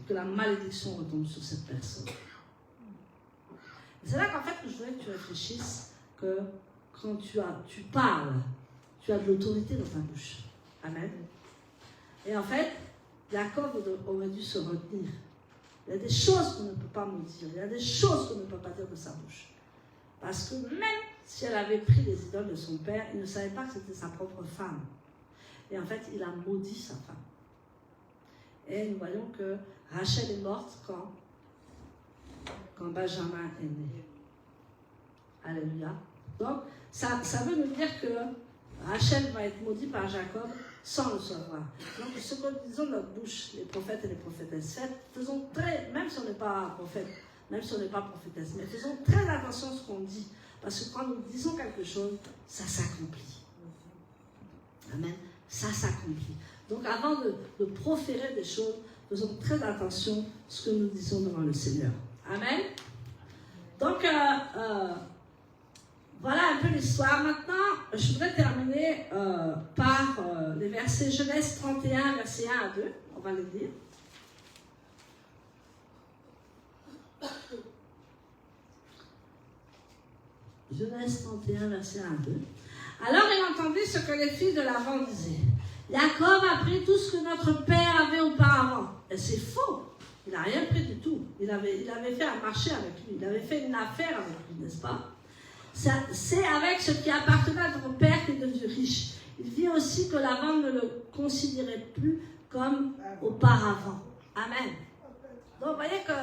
que la malédiction retombe sur cette personne. C'est là qu'en fait, je voudrais que tu réfléchisses que quand tu parles, tu as de l'autorité dans ta bouche. Amen. Et en fait, Jacob aurait dû se retenir. Il y a des choses qu'on ne peut pas maudire. Il y a des choses qu'on ne peut pas dire de sa bouche. Parce que même si elle avait pris les idoles de son père, il ne savait pas que c'était sa propre femme. Et en fait, il a maudit sa femme. Et nous voyons que Rachel est morte quand Benjamin est né. Alléluia. Donc, ça veut nous dire que Rachel va être maudite par Jacob sans le savoir. Donc, ce que nous disons de notre bouche, les prophètes et les prophétesses, faisons même si on n'est pas prophète, même si on n'est pas prophétesse, mais faisons très attention à ce qu'on dit. Parce que quand nous disons quelque chose, ça s'accomplit. Amen. Ça s'accomplit. Donc, avant de proférer des choses, faisons très attention à ce que nous disons devant le Seigneur. Amen. Donc, voilà un peu l'histoire. Maintenant, je voudrais terminer par les versets Genèse 31, versets 1 à 2. On va les lire. Genèse 31, verset 1 à 2. Alors il entendit ce que les filles de Laban disaient. Jacob a pris tout ce que notre père avait auparavant. Et c'est faux. Il n'a rien pris du tout. Il avait fait un marché avec lui. Il avait fait une affaire avec lui, n'est-ce pas? C'est avec ce qui appartenait à notre père qu'il est devenu riche. Il vit aussi que Laban ne le considérait plus comme auparavant. Amen. Donc vous voyez que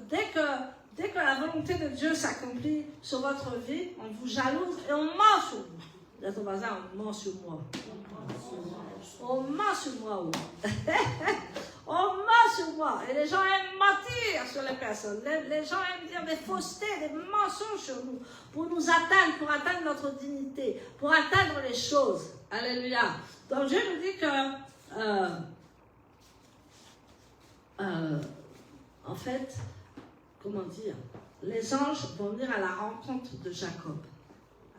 dès que la volonté de Dieu s'accomplit sur votre vie, on vous jalouse et on ment sur vous. Dites à ton voisin, on ment sur moi. On ment sur moi. Oui. On ment sur moi. Et les gens aiment mentir sur les personnes. Les gens aiment dire des faussetés, des mensonges sur nous, pour nous atteindre, pour atteindre notre dignité, pour atteindre les choses. Alléluia. Donc Dieu nous dit que, en fait, comment dire, les anges vont venir à la rencontre de Jacob.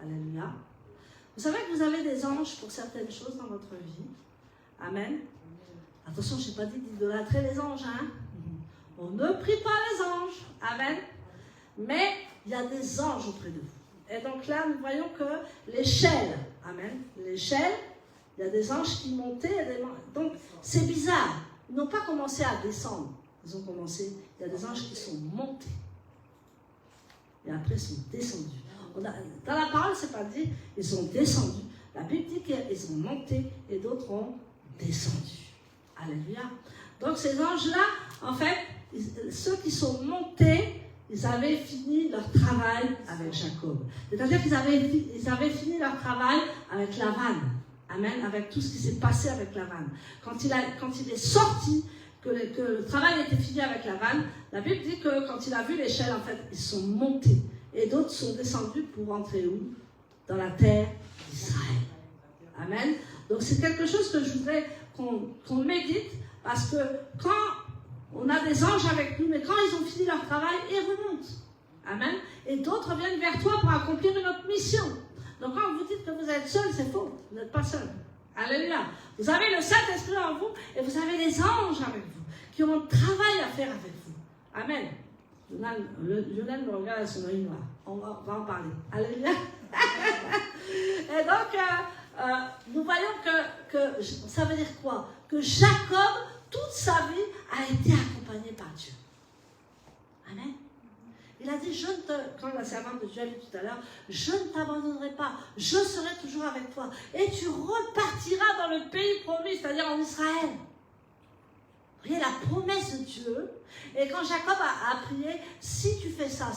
Alléluia. Vous savez que vous avez des anges pour certaines choses dans votre vie. Amen. Attention, je n'ai pas dit d'idolâtrer les anges. Hein? On ne prie pas les anges. Amen. Mais il y a des anges auprès de vous. Et donc là, nous voyons que l'échelle, amen, l'échelle, il y a des anges qui montaient. Donc c'est bizarre. Ils n'ont pas commencé à descendre. Ils ont commencé, il y a des anges qui sont montés. Et après, ils sont descendus. Dans la parole, ce n'est pas dit, ils sont descendus. La Bible dit qu'ils ont monté et d'autres ont descendu. Alléluia. Donc ces anges-là, en fait, ceux qui sont montés, ils avaient fini leur travail avec Jacob. C'est-à-dire qu'ils avaient fini leur travail avec Laban. Amen. Avec tout ce qui s'est passé avec Laban. Quand il est sorti, que le travail était fini avec Laban, la Bible dit que quand il a vu l'échelle, en fait, ils sont montés. Et d'autres sont descendus pour rentrer où? Dans la terre d'Israël. Amen. Donc c'est quelque chose que je voudrais qu'on médite, parce que quand on a des anges avec nous, mais quand ils ont fini leur travail, ils remontent. Amen. Et d'autres viennent vers toi pour accomplir une autre mission. Donc quand vous dites que vous êtes seul, c'est faux. Vous n'êtes pas seul. Alléluia. Vous avez le Saint-Esprit en vous et vous avez les anges avec vous qui ont un travail à faire avec vous. Amen. Lionel me regarde à son œil noir. On va en parler. Alléluia. Et donc, nous voyons que ça veut dire quoi? Que Jacob, toute sa vie, a été accompagné par Dieu. Amen. Il a dit, quand la servante de Dieu a dit tout à l'heure, je ne t'abandonnerai pas, je serai toujours avec toi. Et tu repartiras dans le pays promis, c'est-à-dire en Israël. Vous voyez la promesse de Dieu. Et quand Jacob a prié, si tu fais ça,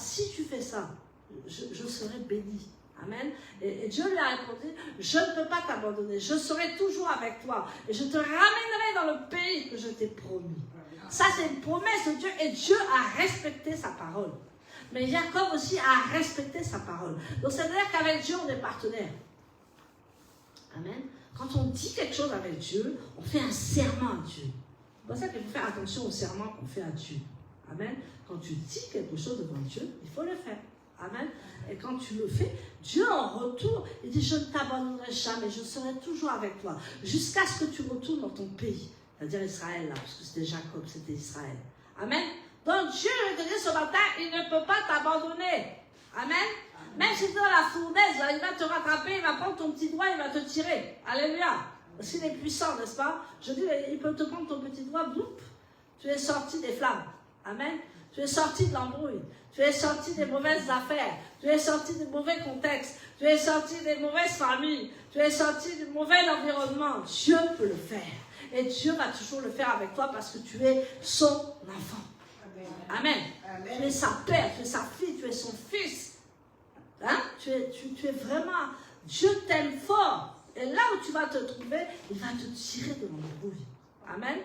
je serai béni. Amen. Et Dieu lui a répondu, je ne peux pas t'abandonner, je serai toujours avec toi. Et je te ramènerai dans le pays que je t'ai promis. Ça, c'est une promesse de Dieu. Et Dieu a respecté sa parole. Mais Jacob aussi a respecté sa parole. Donc, ça veut dire qu'avec Dieu, on est partenaire. Amen. Quand on dit quelque chose avec Dieu, on fait un serment à Dieu. C'est pour ça qu'il faut faire attention au serment qu'on fait à Dieu. Amen. Quand tu dis quelque chose devant Dieu, il faut le faire. Amen. Et quand tu le fais, Dieu en retour, il dit, je ne t'abandonnerai jamais, je serai toujours avec toi, jusqu'à ce que tu retournes dans ton pays. C'est-à-dire Israël, là, parce que c'était Jacob, c'était Israël. Amen. Donc Dieu, je te dis ce matin, il ne peut pas t'abandonner. Amen. Même si tu es dans la fournaise, là, il va te rattraper, il va prendre ton petit doigt, il va te tirer. Alléluia. Parce qu'il est puissant, n'est-ce pas? Je dis, il peut te prendre ton petit doigt, boum, tu es sorti des flammes. Amen. Tu es sorti de l'embrouille. Tu es sorti des mauvaises affaires. Tu es sorti des mauvais contextes. Tu es sorti des mauvaises familles. Tu es sorti du mauvais environnement. Dieu peut le faire. Et Dieu va toujours le faire avec toi parce que tu es son enfant. Amen. Amen. Tu es sa père, tu es sa fille, tu es son fils. Hein? Tu es vraiment... Dieu t'aime fort. Et là où tu vas te trouver, il va te tirer de l'embrouille. Amen.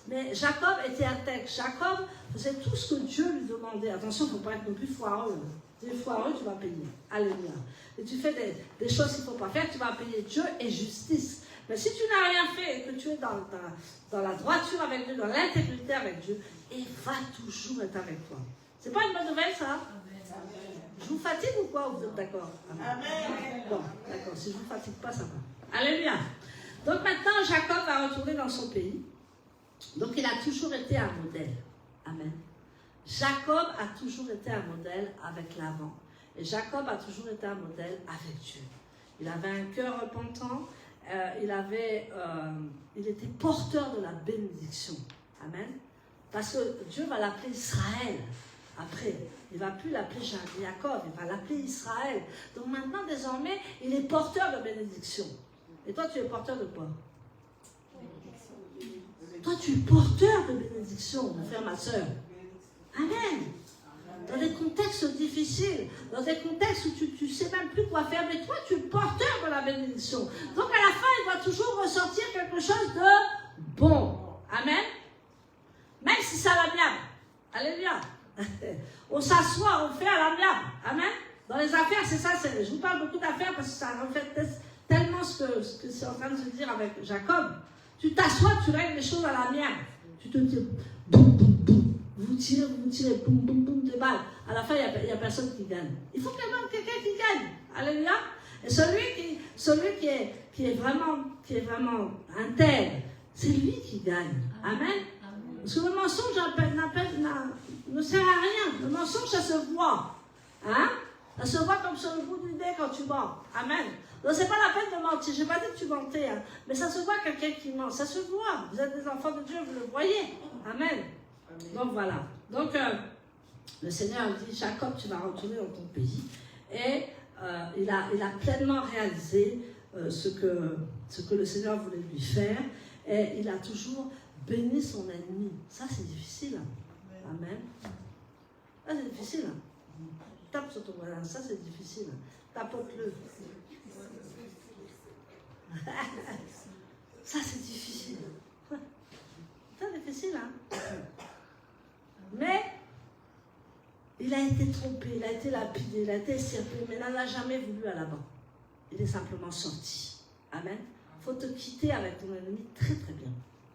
Mais Jacob était intègre. Jacob faisait tout ce que Dieu lui demandait. Attention, il ne faut pas être non plus foireux. Si tu es foireux, tu vas payer. Alléluia. Et tu fais des choses qu'il ne faut pas faire, tu vas payer. Dieu et justice. Mais si tu n'as rien fait et que tu es dans la droiture avec Dieu, dans l'intégrité avec Dieu, il va toujours être avec toi. C'est pas une bonne nouvelle, ça? Amen. Je vous fatigue ou quoi? Vous êtes d'accord? Amen. Bon, d'accord. Si je ne vous fatigue pas, ça va. Alléluia. Donc maintenant, Jacob va retourner dans son pays. Donc il a toujours été un modèle. Amen. Jacob a toujours été un modèle avec Laban. Et Jacob a toujours été un modèle avec Dieu. Il avait un cœur repentant. Il était porteur de la bénédiction. Amen. Parce que Dieu va l'appeler Israël. Après, il ne va plus l'appeler Jacob, il va l'appeler Israël. Donc maintenant, désormais, il est porteur de bénédiction. Et toi, tu es porteur de quoi? Toi, tu es porteur de bénédiction, mon frère, ma soeur. Amen. Dans des contextes difficiles, dans des contextes où tu ne sais même plus quoi faire, mais toi, tu es porteur de la bénédiction. Donc, à la fin, il va toujours ressortir quelque chose de bon. Amen. Même si c'est à l'amiable. Alléluia. On s'assoit, on fait à l'amiable. Amen. Dans les affaires, c'est ça. Je vous parle beaucoup d'affaires parce que ça reflète tellement ce que c'est en train de se dire avec Jacob. Tu t'assois, tu règles les choses à l'amiable. Tu te dis, boum, boum, boum. Vous tirez, boum, boum, boum, des balles. À la fin, il n'y a personne qui gagne. Il faut qu'il y ait quelqu'un qui gagne. Alléluia. Et celui qui est vraiment intègre, c'est lui qui gagne. Amen. Parce que le mensonge ne sert à rien. Le mensonge, ça se voit. Hein? Ça se voit comme sur le bout du nez quand tu mens. Amen. Donc, ce n'est pas la peine de mentir. Je n'ai pas dit que tu mentais. Hein. Mais ça se voit quelqu'un qui ment. Ça se voit. Vous êtes des enfants de Dieu, vous le voyez. Amen. Donc, voilà. Donc, le Seigneur dit, Jacob, tu vas retourner dans ton pays. Et il a pleinement réalisé ce que le Seigneur voulait lui faire. Et il a toujours béni son ennemi. Ça, c'est difficile. Hein. Amen. Ça, c'est difficile. Hein. Tape sur ton voisin. Ça, c'est difficile. Tapote-le. Ça, c'est difficile. C'est difficile, hein? Mais il a été trompé, il a été lapidé, il a été estirpé, mais il n'a jamais voulu à là-bas. Il est simplement sorti. Amen. Il faut te quitter avec ton ennemi très très bien.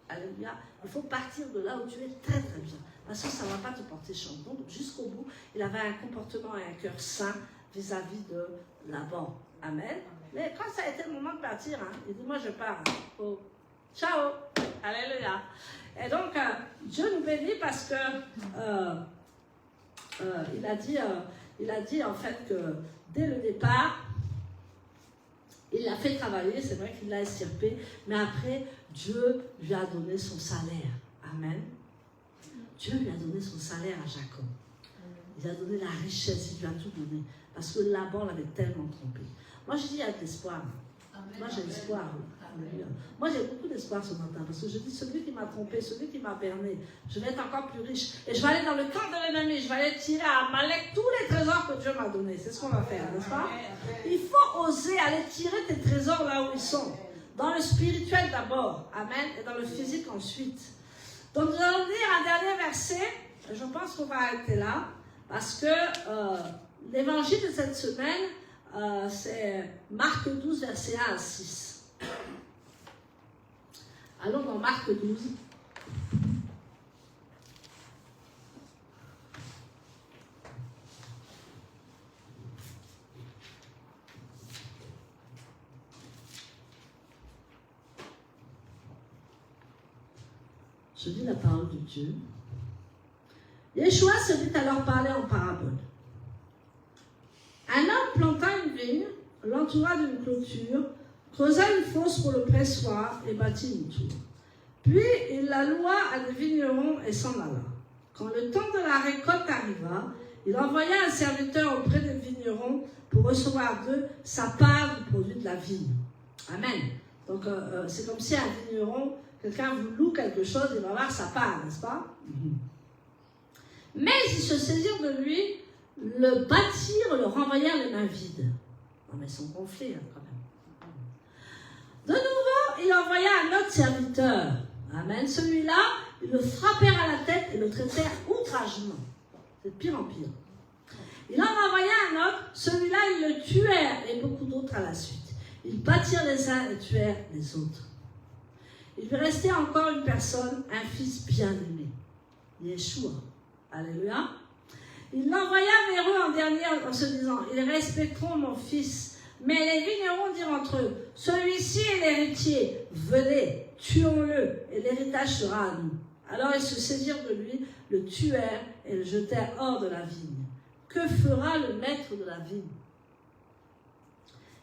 Alléluia. Il faut partir de là où tu es très très bien. Parce que ça ne va pas te porter chance. Donc jusqu'au bout, il avait un comportement et un cœur sain vis-à-vis de Laban. Amen. Mais quand ça a été le moment de partir, hein, il dit, moi je pars. Hein. Oh. Ciao. Alléluia. Et donc, Dieu nous bénit parce que il a dit en fait que dès le départ, Il l'a fait travailler, c'est vrai qu'il l'a estirpé, mais après, Dieu lui a donné son salaire. Amen. Dieu lui a donné son salaire à Jacob. Il a donné la richesse, il lui a tout donné. Parce que Laban l'avait tellement trompé. Moi, je dis, il y a de l'espoir. Moi, j'ai l'espoir. Moi, j'ai beaucoup d'espoir ce matin. Parce que je dis, celui qui m'a trompé, celui qui m'a berné, je vais être encore plus riche. Et je vais aller dans le camp de l'ennemi. Je vais aller tirer à Amalek tous les trésors que Dieu m'a donnés. C'est ce qu'on va faire, n'est-ce pas? Il faut oser aller tirer tes trésors là où ils sont. Dans le spirituel d'abord. Amen. Et dans le physique ensuite. Donc, nous allons lire un dernier verset. Je pense qu'on va arrêter là. Parce que l'évangile de cette semaine, c'est Marc 12, versets 1 à 6. Allons dans Marc 12. Je lis la parole de Dieu. Yeshua se mit à leur parler en parabole. Un homme planta une vigne, l'entoura d'une clôture, creusa une fosse pour le pressoir et bâtit une tour. Puis il la loua à des vignerons et s'en alla. Quand le temps de la récolte arriva, il envoya un serviteur auprès des vignerons pour recevoir d'eux sa part du produit de la vigne. Amen. Donc c'est comme si un vigneron, quelqu'un vous loue quelque chose, il va avoir sa part, n'est-ce pas? Mais ils se saisirent de lui, le battirent, le renvoyèrent les mains vides. Non mais ils sont gonflés quand même. De nouveau, il envoya un autre serviteur. Amen. Celui-là, ils le frappèrent à la tête et le traitèrent outragement. C'est de pire en pire. Il en envoya un autre. Celui-là, ils le tuèrent et beaucoup d'autres à la suite. Ils battirent les uns et tuèrent les autres. Il lui restait encore une personne, un fils bien-aimé, Yeshua. Alléluia. Il l'envoya vers eux en dernier en se disant, ils respecteront mon fils. Mais les vignerons dirent entre eux, celui-ci est l'héritier, venez, tuons-le, et l'héritage sera à nous. Alors ils se saisirent de lui, le tuèrent et le jetèrent hors de la vigne. Que fera le maître de la vigne?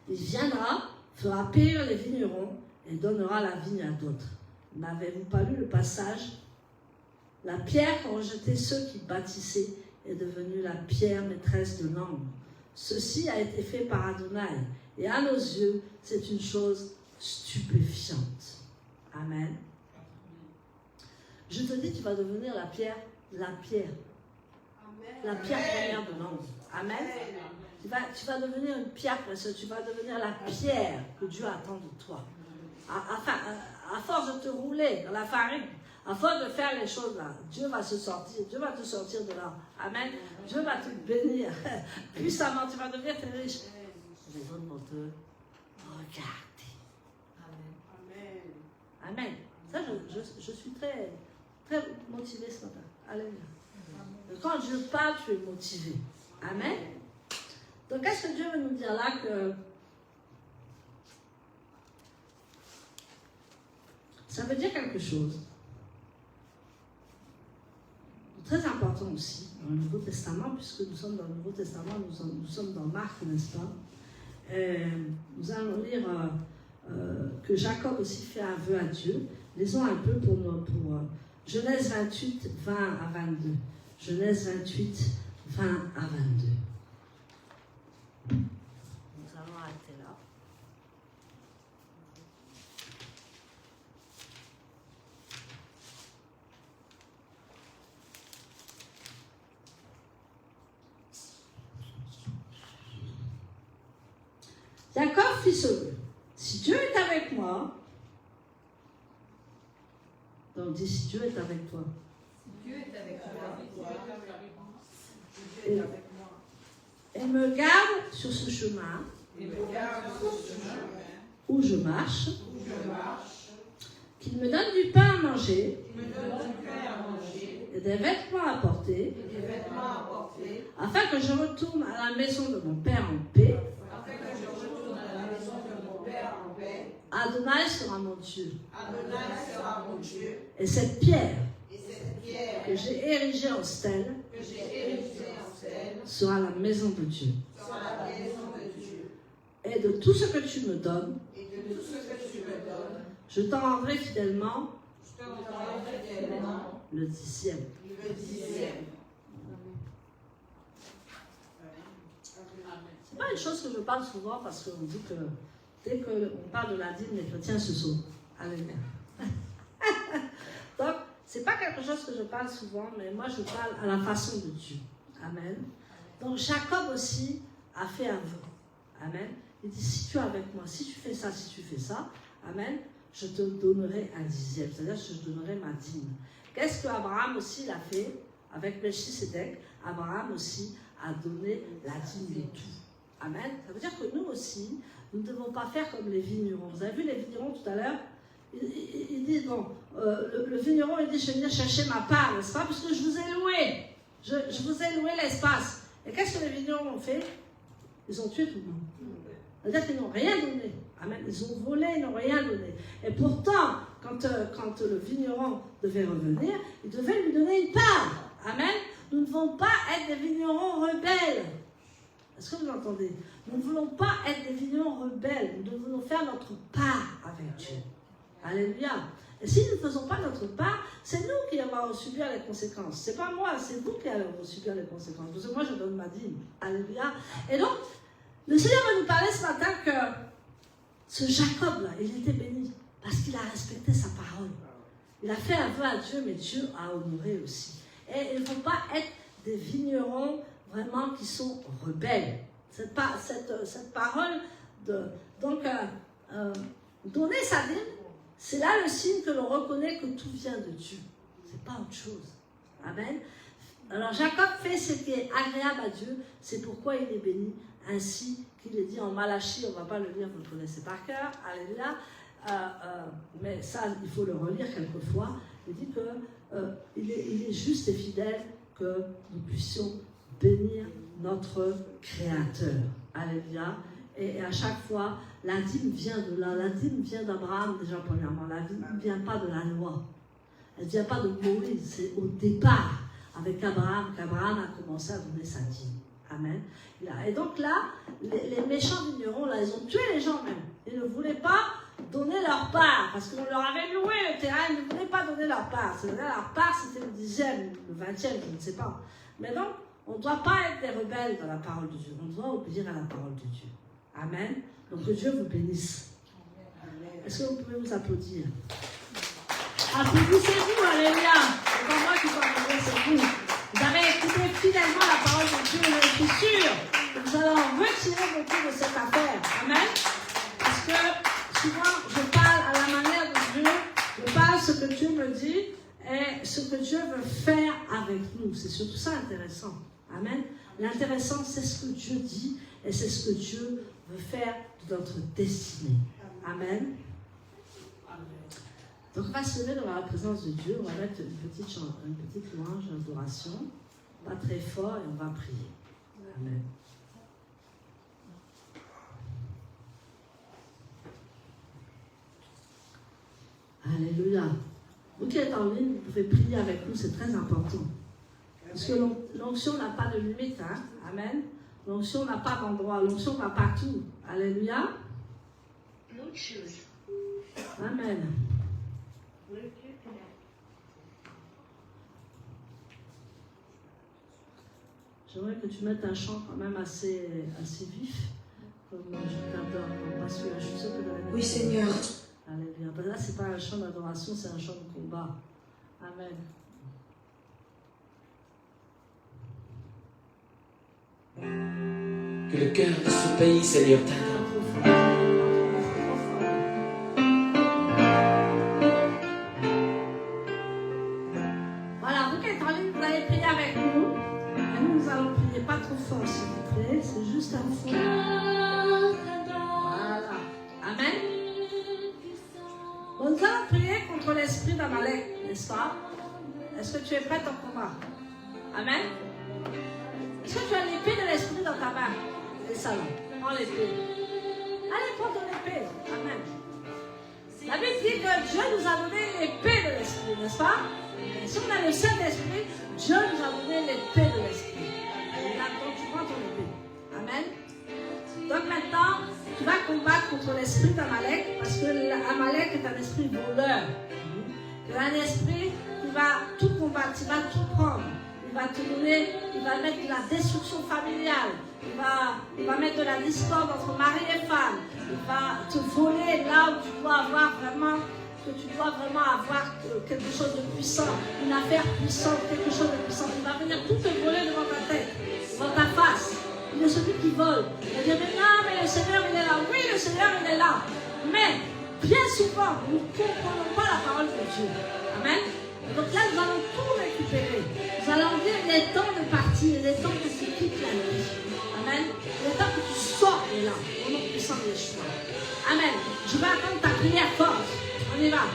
Il viendra, fera périr les vignerons et donnera la vigne à d'autres. N'avez-vous pas lu le passage? La pierre qu'ont rejetée ceux qui bâtissaient est devenue la pierre maîtresse de l'angle. Ceci a été fait par Adonai, et à nos yeux, c'est une chose stupéfiante. Amen. Je te dis, tu vas devenir la pierre première de l'angle. Amen. Tu vas devenir une pierre précieuse, tu vas devenir la pierre que Dieu attend de toi. À force de te rouler dans la farine, à force de faire les choses là, Dieu va te sortir de là. Amen. Dieu va te bénir puissamment, tu vas devenir très riche. Les autres vont te regarder. Amen. Amen. Ça, je suis très, très motivée ce matin. Alléluia. Quand Dieu parle, tu es motivé. Amen. Donc, qu'est-ce que Dieu veut nous dire là que ça veut dire quelque chose. Très important aussi dans le Nouveau Testament, puisque nous sommes dans le Nouveau Testament, nous sommes dans Marc, n'est-ce pas? Nous allons lire que Jacob aussi fait un vœu à Dieu. Lisons un peu pour Genèse 28, 20 à 22. Genèse 28, 20 à 22. Nous allons arrêter là. Jacob fit ce vœu. Si Dieu est avec moi, donc dis si Dieu est avec toi. Dieu est avec toi. Et me garde sur ce chemin où je marche, qu'il me donne du pain à manger et des vêtements à porter, afin que je retourne à la maison de mon Père en paix. Adonai sera mon Dieu. Et cette pierre que j'ai érigée en stèle sera la maison de Dieu. Et et de tout ce que tu me donnes, je t'en rendrai fidèlement le 10e. C'est pas une chose que je parle souvent parce qu'on dit que dès qu'on parle de la dîme, les chrétiens se sauvent. Alléluia. Donc, c'est pas quelque chose que je parle souvent, mais moi je parle à la façon de Dieu. Amen. Donc, Jacob aussi a fait un vœu. Amen. Il dit, si tu es avec moi, si tu fais ça, amen, je te donnerai un 10e, c'est-à-dire que je te donnerai ma dîme. Qu'est-ce qu'Abraham aussi l'a fait avec Melchisédek? Abraham aussi a donné la dîme de tout. Amen. Ça veut dire que nous aussi, nous ne devons pas faire comme les vignerons. Vous avez vu les vignerons tout à l'heure? Il dit, bon, le vigneron, il dit, je vais venir chercher ma part, n'est-ce pas? Parce que je vous ai loué. Je vous ai loué l'espace. Et qu'est-ce que les vignerons ont fait? Ils ont tué tout le monde. C'est-à-dire qu'ils n'ont rien donné. Amen. Ils ont volé, ils n'ont rien donné. Et pourtant, quand le vigneron devait revenir, il devait lui donner une part. Amen. Nous ne devons pas être des vignerons rebelles. Est-ce que vous entendez? Nous ne voulons pas être des vignerons rebelles. Nous devons faire notre part avec Dieu. Alléluia. Et si nous ne faisons pas notre part, c'est nous qui allons subir les conséquences. Ce n'est pas moi, c'est vous qui allez subir les conséquences. Parce que moi, je donne ma dîme. Alléluia. Et donc, le Seigneur va nous parler ce matin que ce Jacob-là, il était béni parce qu'il a respecté sa parole. Il a fait un vœu à Dieu, mais Dieu a honoré aussi. Et il ne faut pas être des vignerons vraiment qui sont rebelles. Cette parole donner sa dîme, c'est là le signe que l'on reconnaît que tout vient de Dieu. Ce n'est pas autre chose. Amen. Alors Jacob fait ce qui est agréable à Dieu, c'est pourquoi il est béni, ainsi qu'il est dit en Malachie, on ne va pas le lire, vous le connaissez par cœur, alléluia, mais ça il faut le relire quelquefois, il dit qu'il est juste et fidèle que nous puissions bénir notre Créateur, alléluia, et à chaque fois, la dîme vient de là, la dîme vient d'Abraham déjà premièrement, la dîme ne vient pas de la loi, elle ne vient pas de Moïse, c'est au départ, avec Abraham, qu'Abraham a commencé à donner sa dîme. Amen. Et donc là, les méchants vignerons, là, ils ont tué les gens même. Ils ne voulaient pas donner leur part, parce qu'on leur avait loué le terrain, ils ne voulaient pas donner leur part. C'est-à-dire, leur part, c'était le 10e, le 20e, je ne sais pas. Mais donc, on ne doit pas être des rebelles dans la parole de Dieu. On doit obéir à la parole de Dieu. Amen. Donc, que Dieu vous bénisse. Est-ce que vous pouvez vous applaudir? Applaudissez-vous, alléluia. C'est pas moi qui peux applaudir, c'est vous. Vous avez écouté fidèlement la parole de Dieu, je suis sûre que vous allez en retirer beaucoup de cette affaire. Amen. Parce que souvent, je parle à la manière de Dieu, je parle ce que Dieu me dit et ce que Dieu veut faire avec nous. C'est surtout ça intéressant. Amen. L'intéressant, c'est ce que Dieu dit et c'est ce que Dieu veut faire de notre destinée. Amen. Donc on va se lever dans la présence de Dieu, on va mettre une petite louange d'adoration, pas très fort, et on va prier. Amen. Alléluia. Vous qui êtes en ligne, vous pouvez prier avec nous, c'est très important. Parce que l'onction n'a pas de limite, hein? Amen. L'onction n'a pas d'endroit, l'onction va partout. Alléluia. Amen. J'aimerais que tu mettes un chant quand même assez vif, comme je t'adore, parce que je suis sûre que dans les... Oui, Seigneur. Alléluia. Là, ce n'est pas un chant d'adoration, c'est un chant de combat. Amen. Que le cœur de ce pays, Seigneur, t'adore. Voilà, vous qui êtes en ligne, vous allez prier avec nous. Et nous allons prier pas trop fort, s'il vous plaît. C'est juste un fond. Voilà. Amen. Bon, nous allons prier contre l'esprit d'Amalek, n'est-ce pas? Est-ce que tu es prête au combat? Amen. Est-ce que tu as l'épée de l'esprit dans ta main? Les salons. Prends l'épée. Allez, prends ton épée. Amen. La Bible dit que Dieu nous a donné l'épée de l'esprit, n'est-ce pas? Et si on a le Saint-Esprit, Dieu nous a donné l'épée de l'esprit. Donc tu prends ton épée. Amen. Donc maintenant, tu vas combattre contre l'esprit d'Amalek, parce que l'Amalek est un esprit voleur. C'est un esprit qui va tout combattre, il va tout prendre. Il va te donner, il va mettre de la destruction familiale. Il va mettre de la discorde entre mari et femme. Il va te voler là où tu dois avoir vraiment, quelque chose de puissant, une affaire puissante, quelque chose de puissant. Il va venir tout te voler devant ta tête, devant ta face. Il est celui qui vole. Il dit, mais non, mais le Seigneur, il est là. Oui, le Seigneur, il est là. Mais, bien souvent, nous ne comprenons pas la parole de Dieu. Amen. Donc là, nous allons tout récupérer. Nous allons dire, il est temps de partir, il est temps que tu quittes la vie. Amen. Il est temps que tu sors de là, au nom puissant de Yeshua. Amen. Je vais attendre ta prière forte. On y va.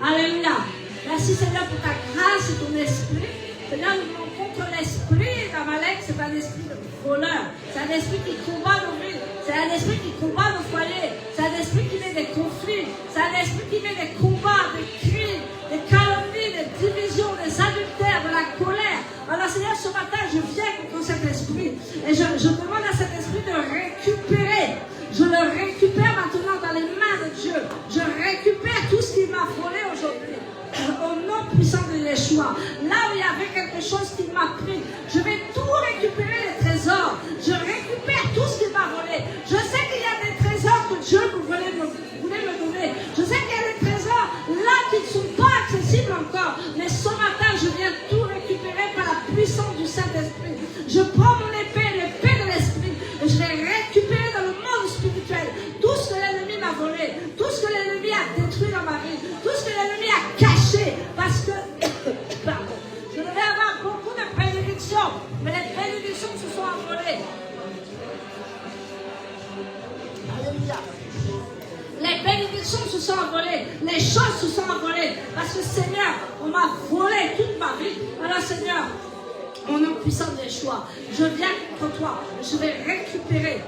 Alléluia. Merci Seigneur pour ta grâce et ton esprit. Seigneur, nous venons contre l'esprit d'Amalek, c'est un esprit de voleur. C'est un esprit qui combat nos vies. C'est un esprit qui combat nos foyers. C'est un esprit qui met des conflits. C'est un esprit qui met des combats, des cris, des calomnies, des divisions, des adultères, de la colère. Alors Seigneur, ce matin, je viens contre cet esprit. Et je demande à cet esprit de récupérer. Je le récupère maintenant dans les mains de Dieu. Je récupère tout ce qu'il m'a volé aujourd'hui. Au nom puissant de Yeshua. Là où il y avait quelque chose qui m'a pris, je vais tout récupérer, les trésors. Je récupère tout ce qu'il m'a volé. Je sais qu'il y a des trésors que Dieu voulait me donner. Je sais qu'il y a des trésors là qui ne sont pas accessibles encore. Mais ce matin, je viens tout récupérer par la puissance du Saint-Esprit. Je prends mon épée, l'épée de l'Esprit, et je vais récupérer dans le monde spirituel tout ce que l'ennemi m'a volé, tout ce que l'ennemi a détruit dans ma vie, tout ce que l'ennemi a caché, parce que pardon, je devais avoir beaucoup de bénédictions, mais les bénédictions se sont envolées. Alléluia. Les bénédictions se sont envolées, les choses se sont envolées, parce que Seigneur, on m'a volé toute ma vie. Alors Seigneur, au nom puissant de Yeshua, je viens contre toi, je vais récupérer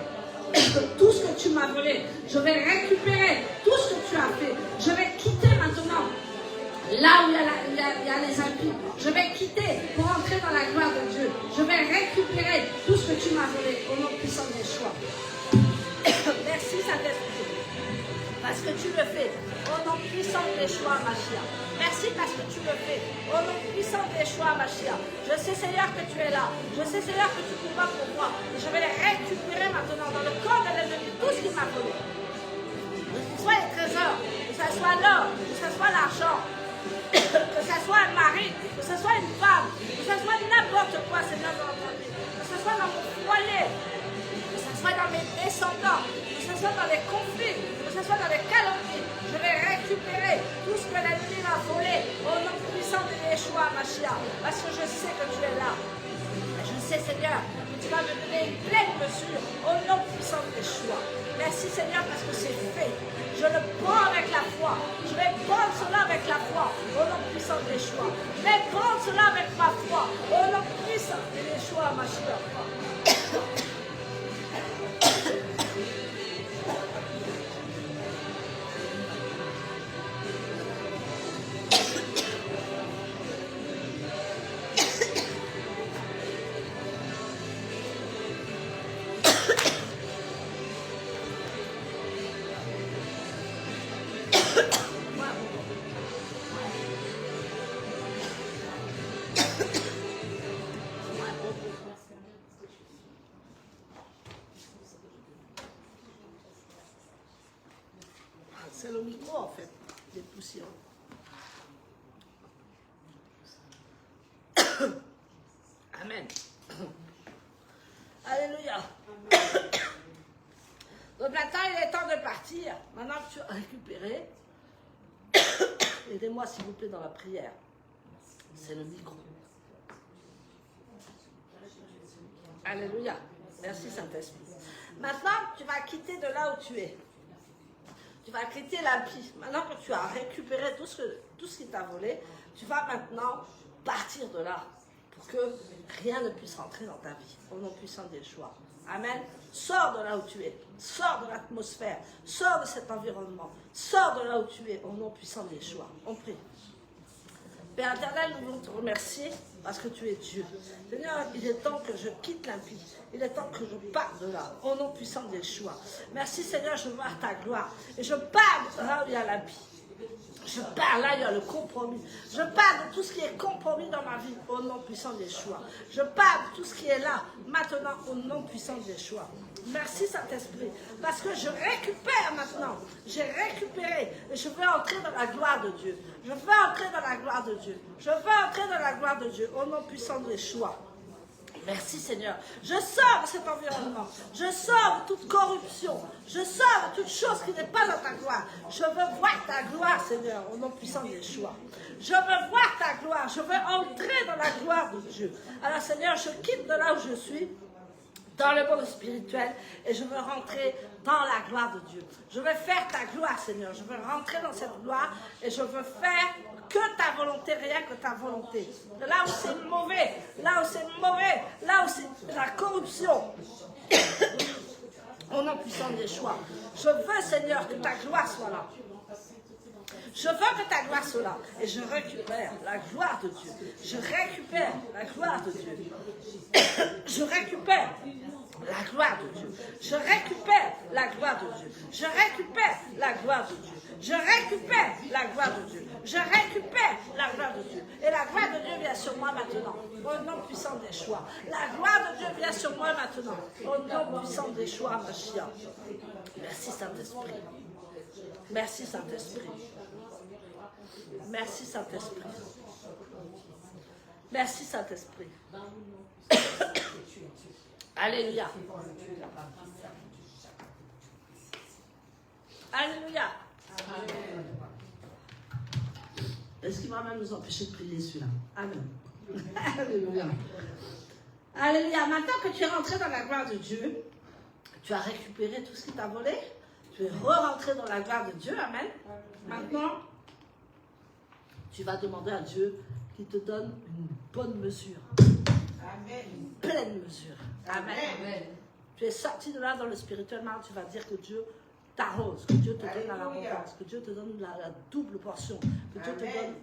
tout ce que tu m'as volé, je vais récupérer tout ce que tu as fait, je vais quitter maintenant là où il y a les impies, je vais quitter pour entrer dans la gloire de Dieu, je vais récupérer tout ce que tu m'as volé, au nom puissant de Yeshua. Merci Saint-Esprit, parce que tu le fais, au nom puissant de Yeshua Mashiach. Merci parce que tu le fais, au nom puissant de Yeshua Mashiach. Je sais Seigneur que tu es là, je sais Seigneur que tu combats pour moi, et je vais les récupérer maintenant dans le corps de l'ennemi, tout ce qu'il m'a volé. Que ce soit les trésors, que ce soit l'or, que ce soit l'argent, que ce soit un mari, que ce soit une femme, que ce soit n'importe quoi Seigneur dans notre vie, que ce soit dans mon foyer, que ce soit dans mes descendants, que ce soit dans les conflits, que ce soit dans les calomnies, je vais récupérer tout ce que l'ennemi m'a volé au nom puissant de Yeshua Mashiach, parce que je sais que tu es là. Et je sais Seigneur que tu vas me donner une pleine mesure au nom puissant de Yeshua. Merci Seigneur parce que c'est fait. Je le prends avec la foi. Je vais prendre cela avec la foi au nom puissant de Yeshua. Je vais prendre cela avec ma foi au nom puissant de Yeshua Mashiach. C'est le micro en fait, des poussières. Amen. Alléluia. Donc maintenant il est temps de partir. Maintenant que tu as récupéré, aidez-moi s'il vous plaît dans la prière. C'est le micro. Alléluia. Merci Saint-Esprit. Maintenant tu vas quitter de là où tu es. Tu vas quitter l'impie. Maintenant que tu as récupéré tout ce qui t'a volé, tu vas maintenant partir de là pour que rien ne puisse rentrer dans ta vie. Au nom puissant de Yeshua. Amen. Sors de là où tu es. Sors de l'atmosphère. Sors de cet environnement. Sors de là où tu es. Au nom puissant de Yeshua. On prie. Père éternel, nous voulons te remercier parce que tu es Dieu. Seigneur, il est temps que je quitte la vie. Il est temps que je parte de là, au nom puissant d'Yeshua. Merci Seigneur, je veux voir ta gloire. Et je pars de là où il y a la vie. Je pars là, il y a le compromis. Je pars de tout ce qui est compromis dans ma vie, au nom puissant d'Yeshua. Je pars de tout ce qui est là, maintenant, au nom puissant d'Yeshua. Merci Saint-Esprit, parce que je récupère maintenant. J'ai récupéré et je veux entrer dans la gloire de Dieu. Je veux entrer dans la gloire de Dieu. Je veux entrer dans la gloire de Dieu, au nom puissant d'Yeshua. Merci Seigneur. Je sors de cet environnement. Je sors de toute corruption. Je sors de toute chose qui n'est pas dans ta gloire. Je veux voir ta gloire, Seigneur, au nom puissant de Yeshua. Je veux voir ta gloire. Je veux entrer dans la gloire de Dieu. Alors Seigneur, je quitte de là où je suis, dans le monde spirituel, et je veux rentrer dans la gloire de Dieu. Je veux faire ta gloire, Seigneur. Je veux rentrer dans cette gloire et je veux faire que ta volonté, rien que ta volonté. De là où c'est mauvais, là où c'est mauvais, là où c'est la corruption. Au nom puissant des choix. Je veux, Seigneur, que ta gloire soit là. Je veux que ta gloire soit là. Et je récupère la gloire de Dieu. Je récupère la gloire de Dieu. Je récupère la gloire de Dieu. Je récupère la gloire de Dieu. Je récupère la gloire de Dieu. Je récupère la gloire de Dieu. Je récupère la gloire de Dieu. Et la gloire de Dieu vient sur moi maintenant. Au nom puissant des choix. La gloire de Dieu vient sur moi maintenant. Au nom puissant des choix, Mashiach. Merci Saint-Esprit. Merci Saint-Esprit. Merci Saint-Esprit. Merci Saint-Esprit. Alléluia. Alléluia. Est-ce qu'il va même nous empêcher de prier celui-là? Amen. Alléluia. Alléluia. Maintenant que tu es rentré dans la gloire de Dieu, tu as récupéré tout ce qui t'a volé, tu es re-rentré dans la gloire de Dieu. Amen. Maintenant, tu vas demander à Dieu qu'il te donne une bonne mesure. Amen. Une pleine mesure. Amen. Amen. Tu es sorti de là dans le spirituel, maintenant tu vas dire que Dieu t'arrose, que Dieu te donne la l'abondance, que Dieu te donne la double portion, que Dieu te donne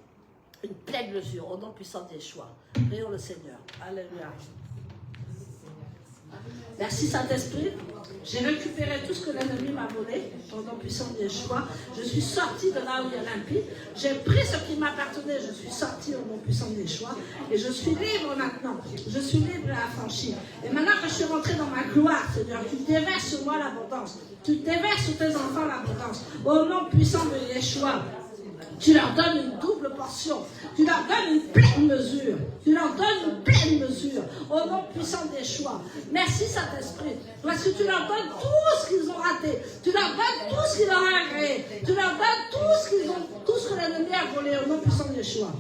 une pleine mesure, au nom puissant des choix. Prions le Seigneur. Alléluia. Merci Saint-Esprit. J'ai récupéré tout ce que l'ennemi m'a volé, au nom puissant des choix. Je suis sorti de là où il y a l'impie. J'ai pris ce qui m'appartenait. Je suis sorti au nom puissant des choix. Et je suis libre maintenant. Je suis libre et affranchi. Et maintenant que je suis rentré dans ma gloire, Seigneur, tu déverses sur moi l'abondance. Tu déverses sur tes enfants l'abondance. Au nom puissant de Yeshua. Tu leur donnes une double portion. Tu leur donnes une pleine mesure. Tu leur donnes une pleine mesure. Au nom puissant des choix. Merci Saint-Esprit. Parce que tu leur donnes tout ce qu'ils ont raté. Tu leur donnes tout ce qu'ils leur ont agréé. Tu leur donnes tout ce que l'ennemi a volé. Au nom puissant des choix.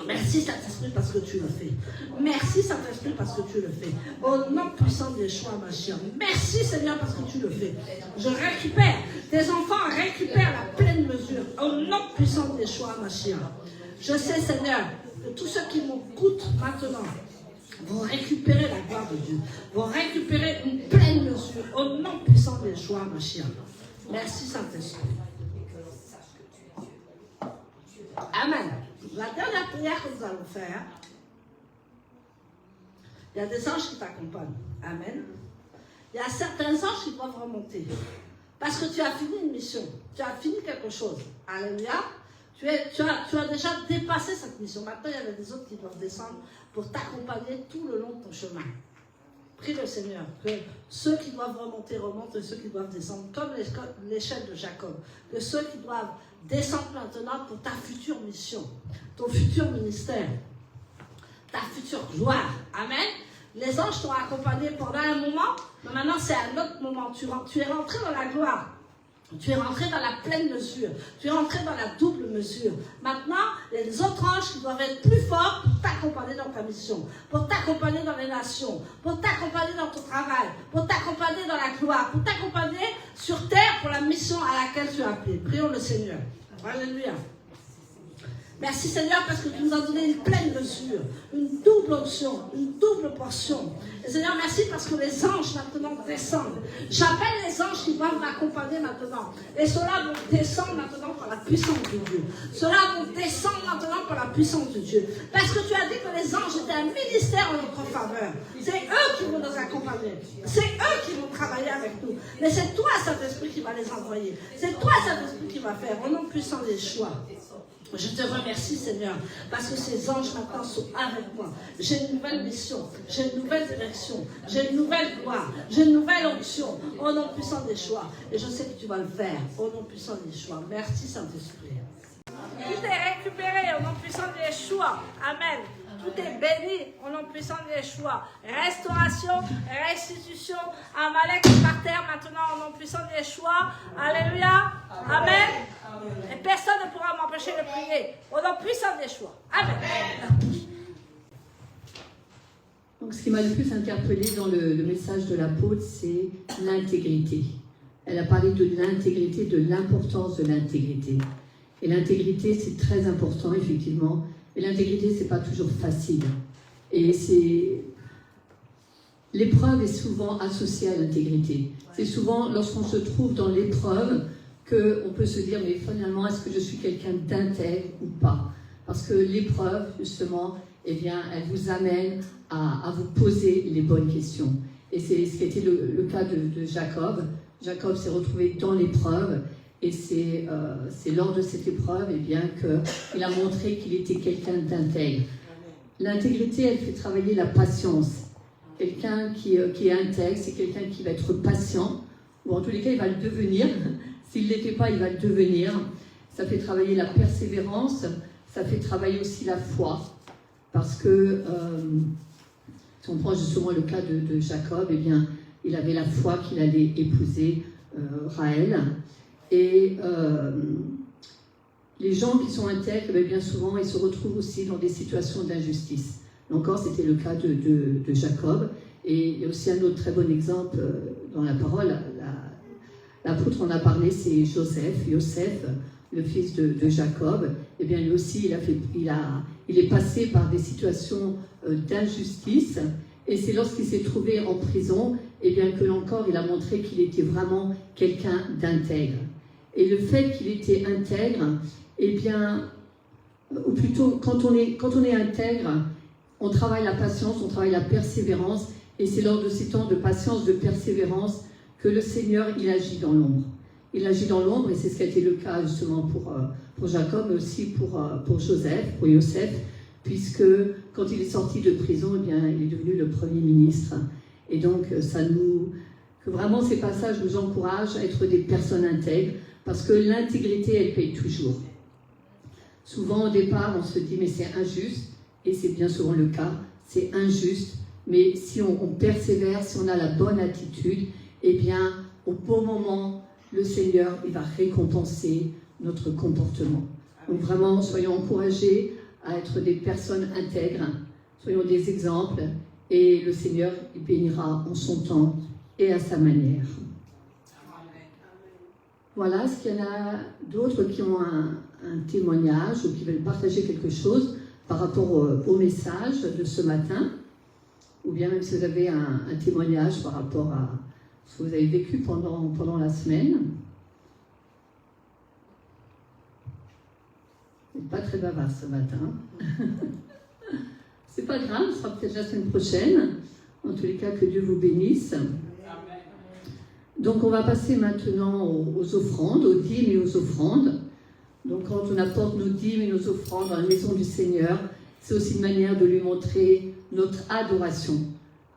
Merci Saint-Esprit parce que tu le fais. Merci Saint-Esprit parce que tu le fais. Au nom puissant des choix, ma chère. Merci Seigneur parce que tu le fais. Je récupère. Tes enfants récupèrent la pleine mesure. Au nom puissant des choix, ma chère. Je sais Seigneur que tous ceux qui m'écoutent maintenant vont récupérer la gloire de Dieu. Vont récupérer une pleine mesure. Au nom puissant des choix, ma chère. Merci Saint-Esprit. Amen. La dernière prière que nous allons faire, il y a des anges qui t'accompagnent. Amen. Il y a certains anges qui doivent remonter. Parce que tu as fini une mission. Tu as fini quelque chose. Alléluia. Tu as déjà dépassé cette mission. Maintenant, il y a des autres qui doivent descendre pour t'accompagner tout le long de ton chemin. Prie le Seigneur que ceux qui doivent remonter remontent et ceux qui doivent descendre, comme l'échelle de Jacob. Que ceux qui doivent descendre maintenant pour ta future mission, ton futur ministère, ta future gloire. Amen. Les anges t'ont accompagné pendant un moment, mais maintenant c'est un autre moment. Tu es rentré dans la gloire. Tu es rentré dans la pleine mesure. Tu es rentré dans la double mesure. Maintenant, il y a des autres anges qui doivent être plus forts pour t'accompagner dans ta mission, pour t'accompagner dans les nations, pour t'accompagner dans ton travail, pour t'accompagner dans la gloire, pour t'accompagner sur terre pour la mission à laquelle tu es appelé. Prions le Seigneur. Alléluia. Merci Seigneur parce que tu nous as donné une pleine mesure, une double onction, une double portion. Et Seigneur, merci parce que les anges maintenant descendent. J'appelle les anges qui doivent m'accompagner maintenant. Et ceux-là vont descendre maintenant par la puissance de Dieu. Ceux-là vont descendre maintenant par la puissance de Dieu. Parce que tu as dit que les anges étaient un ministère en notre faveur. C'est eux qui vont nous accompagner. C'est eux qui vont travailler avec nous. Mais c'est toi, Saint-Esprit, qui va les envoyer. C'est toi, Saint-Esprit, qui va faire. Au nom puissant des choix. Je te remercie, Seigneur, parce que ces anges maintenant sont avec moi. J'ai une nouvelle mission, j'ai une nouvelle direction, j'ai une nouvelle gloire, j'ai une nouvelle onction. Au nom puissant des choix. Et je sais que tu vas le faire. Au nom puissant des choix. Merci, Saint-Esprit. Tout est récupéré au nom puissant de Yeshua. Amen. Tout est béni au nom puissant de Yeshua. Restauration, restitution. Amalek est par terre maintenant au nom puissant de Yeshua. Alléluia. Amen. Et personne ne pourra m'empêcher de prier au nom puissant de Yeshua. Amen. Donc, ce qui m'a le plus interpellé dans le message de l'apôtre, c'est l'intégrité. Elle a parlé de l'intégrité, de l'importance de l'intégrité. Et l'intégrité, c'est très important, effectivement. Et l'intégrité, c'est pas toujours facile. Et l'épreuve est souvent associée à l'intégrité. C'est souvent lorsqu'on se trouve dans l'épreuve qu'on peut se dire, mais finalement, est-ce que je suis quelqu'un d'intègre ou pas? Parce que l'épreuve, justement, eh bien, elle vous amène à vous poser les bonnes questions. Et c'est ce qui était le cas de Jacob. Jacob s'est retrouvé dans l'épreuve. Et c'est lors de cette épreuve eh bien, qu'il a montré qu'il était quelqu'un d'intègre. L'intégrité, elle fait travailler la patience. Quelqu'un qui est intègre, c'est quelqu'un qui va être patient, ou en tous les cas, il va le devenir. S'il ne l'était pas, il va le devenir. Ça fait travailler la persévérance, ça fait travailler aussi la foi. Parce que, si on prend justement le cas de Jacob, eh bien, il avait la foi qu'il allait épouser Raël. Et les gens qui sont intègres, bien souvent, ils se retrouvent aussi dans des situations d'injustice. Encore, c'était le cas de Jacob. Et il y a aussi un autre très bon exemple dans la parole. L'apôtre en a parlé, c'est Joseph, le fils de Jacob. Et bien lui aussi, il est passé par des situations d'injustice. Et c'est lorsqu'il s'est trouvé en prison, et bien que encore, il a montré qu'il était vraiment quelqu'un d'intègre. Et le fait qu'il était intègre, eh bien, ou plutôt, quand on est intègre, on travaille la patience, on travaille la persévérance, et c'est lors de ces temps de patience, de persévérance, que le Seigneur, il agit dans l'ombre. Il agit dans l'ombre, et c'est ce qui a été le cas justement pour Jacob, mais aussi pour Joseph, puisque quand il est sorti de prison, eh bien, il est devenu le Premier ministre. Et donc, que vraiment ces passages nous encouragent à être des personnes intègres, parce que l'intégrité, elle paye toujours. Souvent, au départ, on se dit, mais c'est injuste, et c'est bien souvent le cas, c'est injuste, mais si on persévère, si on a la bonne attitude, eh bien, au bon moment, le Seigneur, il va récompenser notre comportement. Donc vraiment, soyons encouragés à être des personnes intègres, soyons des exemples, et le Seigneur, il bénira en son temps et à sa manière. Voilà, est-ce qu'il y en a d'autres qui ont un témoignage ou qui veulent partager quelque chose par rapport au message de ce matin? Ou bien même si vous avez un témoignage par rapport à ce que vous avez vécu pendant la semaine? Vous n'êtes pas très bavard ce matin. C'est pas grave, ce sera peut-être la semaine prochaine. En tous les cas, que Dieu vous bénisse. Donc on va passer maintenant aux offrandes, aux dîmes et aux offrandes. Donc quand on apporte nos dîmes et nos offrandes dans la maison du Seigneur, c'est aussi une manière de lui montrer notre adoration.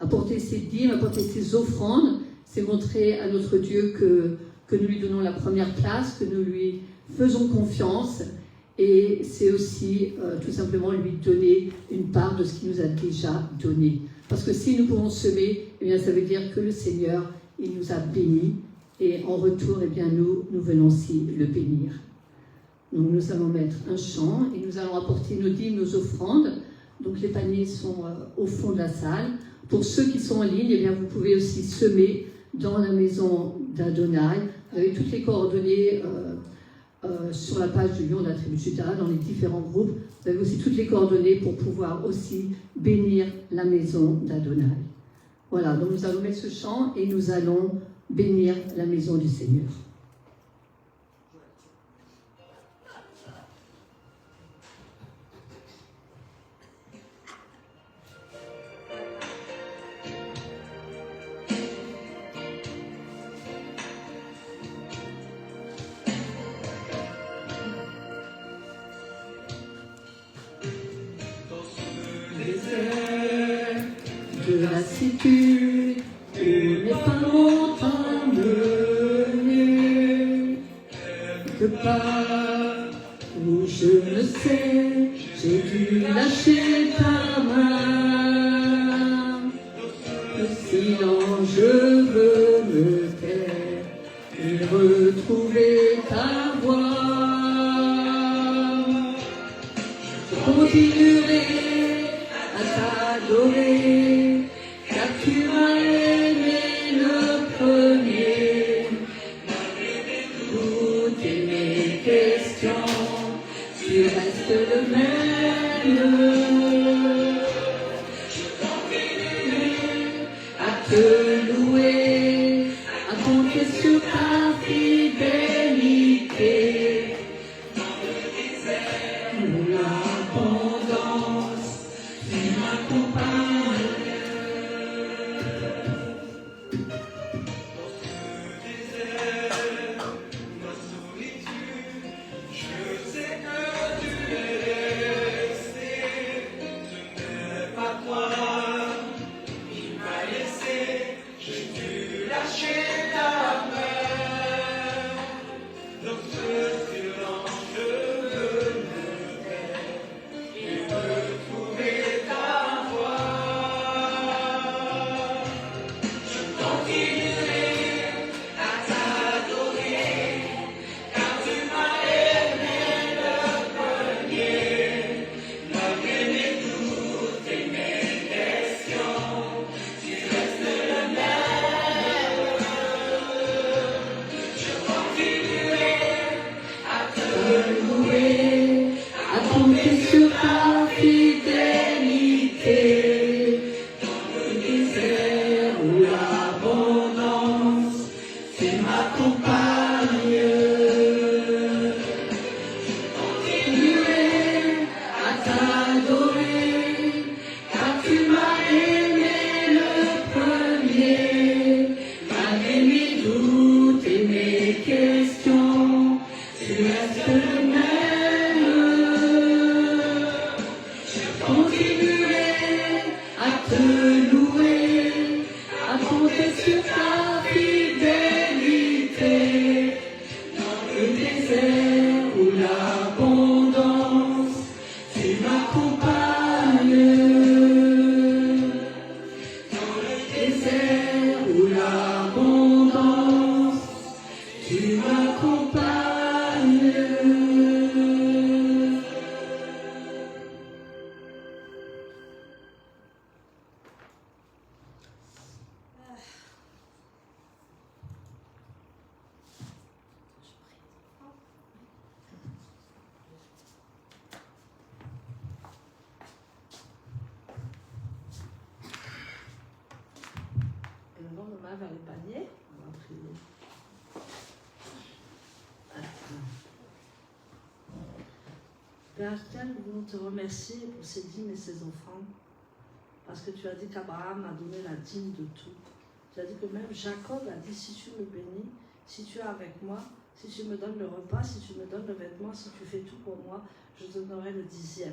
Apporter ses dîmes, apporter ses offrandes, c'est montrer à notre Dieu que nous lui donnons la première place, que nous lui faisons confiance. Et c'est aussi tout simplement lui donner une part de ce qu'il nous a déjà donné. Parce que si nous pouvons semer, eh bien, ça veut dire que le Seigneur, il nous a bénis. Et en retour, eh bien, nous venons aussi le bénir. Donc nous allons mettre un chant et nous allons apporter nos dîmes, nos offrandes. Donc les paniers sont au fond de la salle. Pour ceux qui sont en ligne, eh bien, vous pouvez aussi semer dans la maison d'Adonai. Vous avez toutes les coordonnées sur la page du Lion de la tribu de Juda, dans les différents groupes. Vous avez aussi toutes les coordonnées pour pouvoir aussi bénir la maison d'Adonai. Voilà, donc nous allons mettre ce chant et nous allons bénir la maison du Seigneur. De lassitude, où mes pas m'ont amené, quelque part où je ne sais, j'ai dû lâcher ta main. Le silence, je veux me taire et retrouver ta voix. Je continuerai à t'adorer, car tu m'as aimé le premier. Toutes mes questions, tu restes le même. Je continuerai à te louer, à compter sur ta fidélité. Dans le désert ou l'abondance, tu m'accompagnes. À compter sur ta fidélité, dans le désert ou l'abondance, tu m'accompagnes. Je continuerai à t'adorer, car tu m'as aimé le premier, malgré mes doutes et mes questions, tu restes le même. Continuerai à te louer, à compter sur ta fidélité, dans le désert ou l'abondance, tu m'accompagnes. Dans le désert ou l'abondance, tu m'accompagnes. Et le lendemain, vers les paniers, on va prier. Père éternel, nous voulons te remercier pour ces dîmes et ces offrandes, parce que tu as dit qu'Abraham a donné la dîme de tout. Tu as dit que même Jacob a dit, si tu me bénis, si tu es avec moi, si tu me donnes le repas, si tu me donnes le vêtement, si tu fais tout pour moi, je te donnerai le 10e.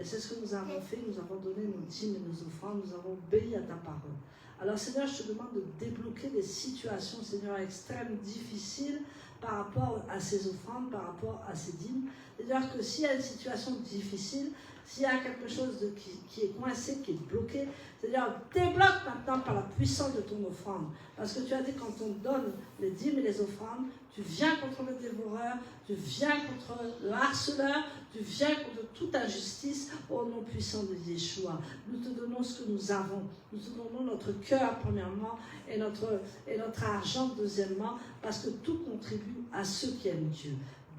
Et c'est ce que nous avons fait, nous avons donné nos dîmes et nos offrandes, nous avons obéi à ta parole. Alors Seigneur, je te demande de débloquer des situations, Seigneur, extrêmes, difficiles, par rapport à ces offrandes, par rapport à ces dîmes. C'est-à-dire que s'il y a une situation difficile, s'il y a quelque chose qui est coincé, qui est bloqué, c'est-à-dire débloque maintenant par la puissance de ton offrande. Parce que tu as dit quand on donne les dîmes et les offrandes, tu viens contre le dévoreur, tu viens contre le harceleur, tu viens contre toute injustice au nom puissant de Yeshua. Nous te donnons ce que nous avons. Nous te donnons notre cœur premièrement et notre argent deuxièmement, parce que tout contribue à ceux qui aiment Dieu.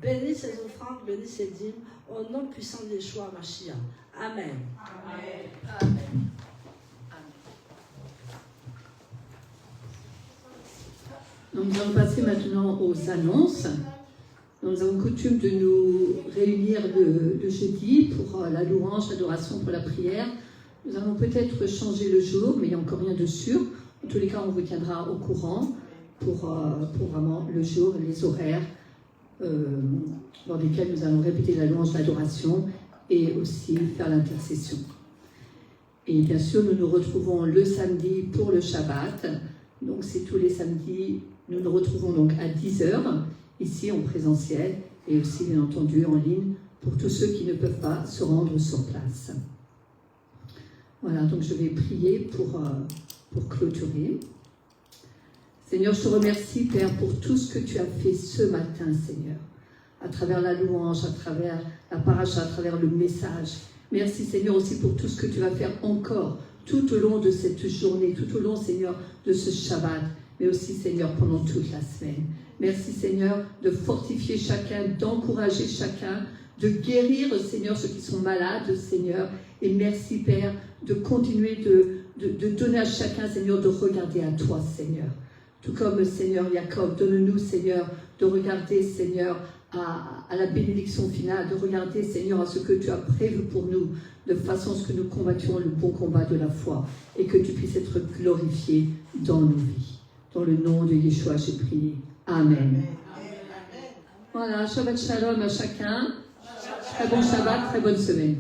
Bénis ces offrandes, bénis ces dîmes, au nom puissant de Yeshua Mashiach. Amen. Donc, nous allons passer maintenant aux annonces. Nous avons coutume de nous réunir le jeudi pour la louange, l'adoration, pour la prière. Nous allons peut-être changer le jour, mais il n'y a encore rien de sûr. En tous les cas, on vous tiendra au courant pour vraiment le jour, les horaires dans lesquels nous allons répéter la louange, l'adoration et aussi faire l'intercession. Et bien sûr, nous nous retrouvons le samedi pour le Shabbat. Donc, c'est tous les samedis. Nous nous retrouvons donc à 10h, ici en présentiel, et aussi, bien entendu, en ligne, pour tous ceux qui ne peuvent pas se rendre sur place. Voilà, donc je vais prier pour clôturer. Seigneur, je te remercie, Père, pour tout ce que tu as fait ce matin, Seigneur, à travers la louange, à travers la paracha, à travers le message. Merci, Seigneur, aussi pour tout ce que tu vas faire encore tout au long de cette journée, tout au long, Seigneur, de ce Shabbat, mais aussi, Seigneur, pendant toute la semaine. Merci, Seigneur, de fortifier chacun, d'encourager chacun, de guérir, Seigneur, ceux qui sont malades, Seigneur. Et merci, Père, de continuer de donner à chacun, Seigneur, de regarder à toi, Seigneur. Tout comme, Seigneur, Jacob, donne-nous, Seigneur, de regarder, Seigneur, à la bénédiction finale, de regarder, Seigneur, à ce que tu as prévu pour nous, de façon à ce que nous combattions le bon combat de la foi et que tu puisses être glorifié dans nos vies. Dans le nom de Yeshua, j'ai prié. Amen. Voilà, Shabbat Shalom à chacun. Très bon Shabbat, très bonne semaine.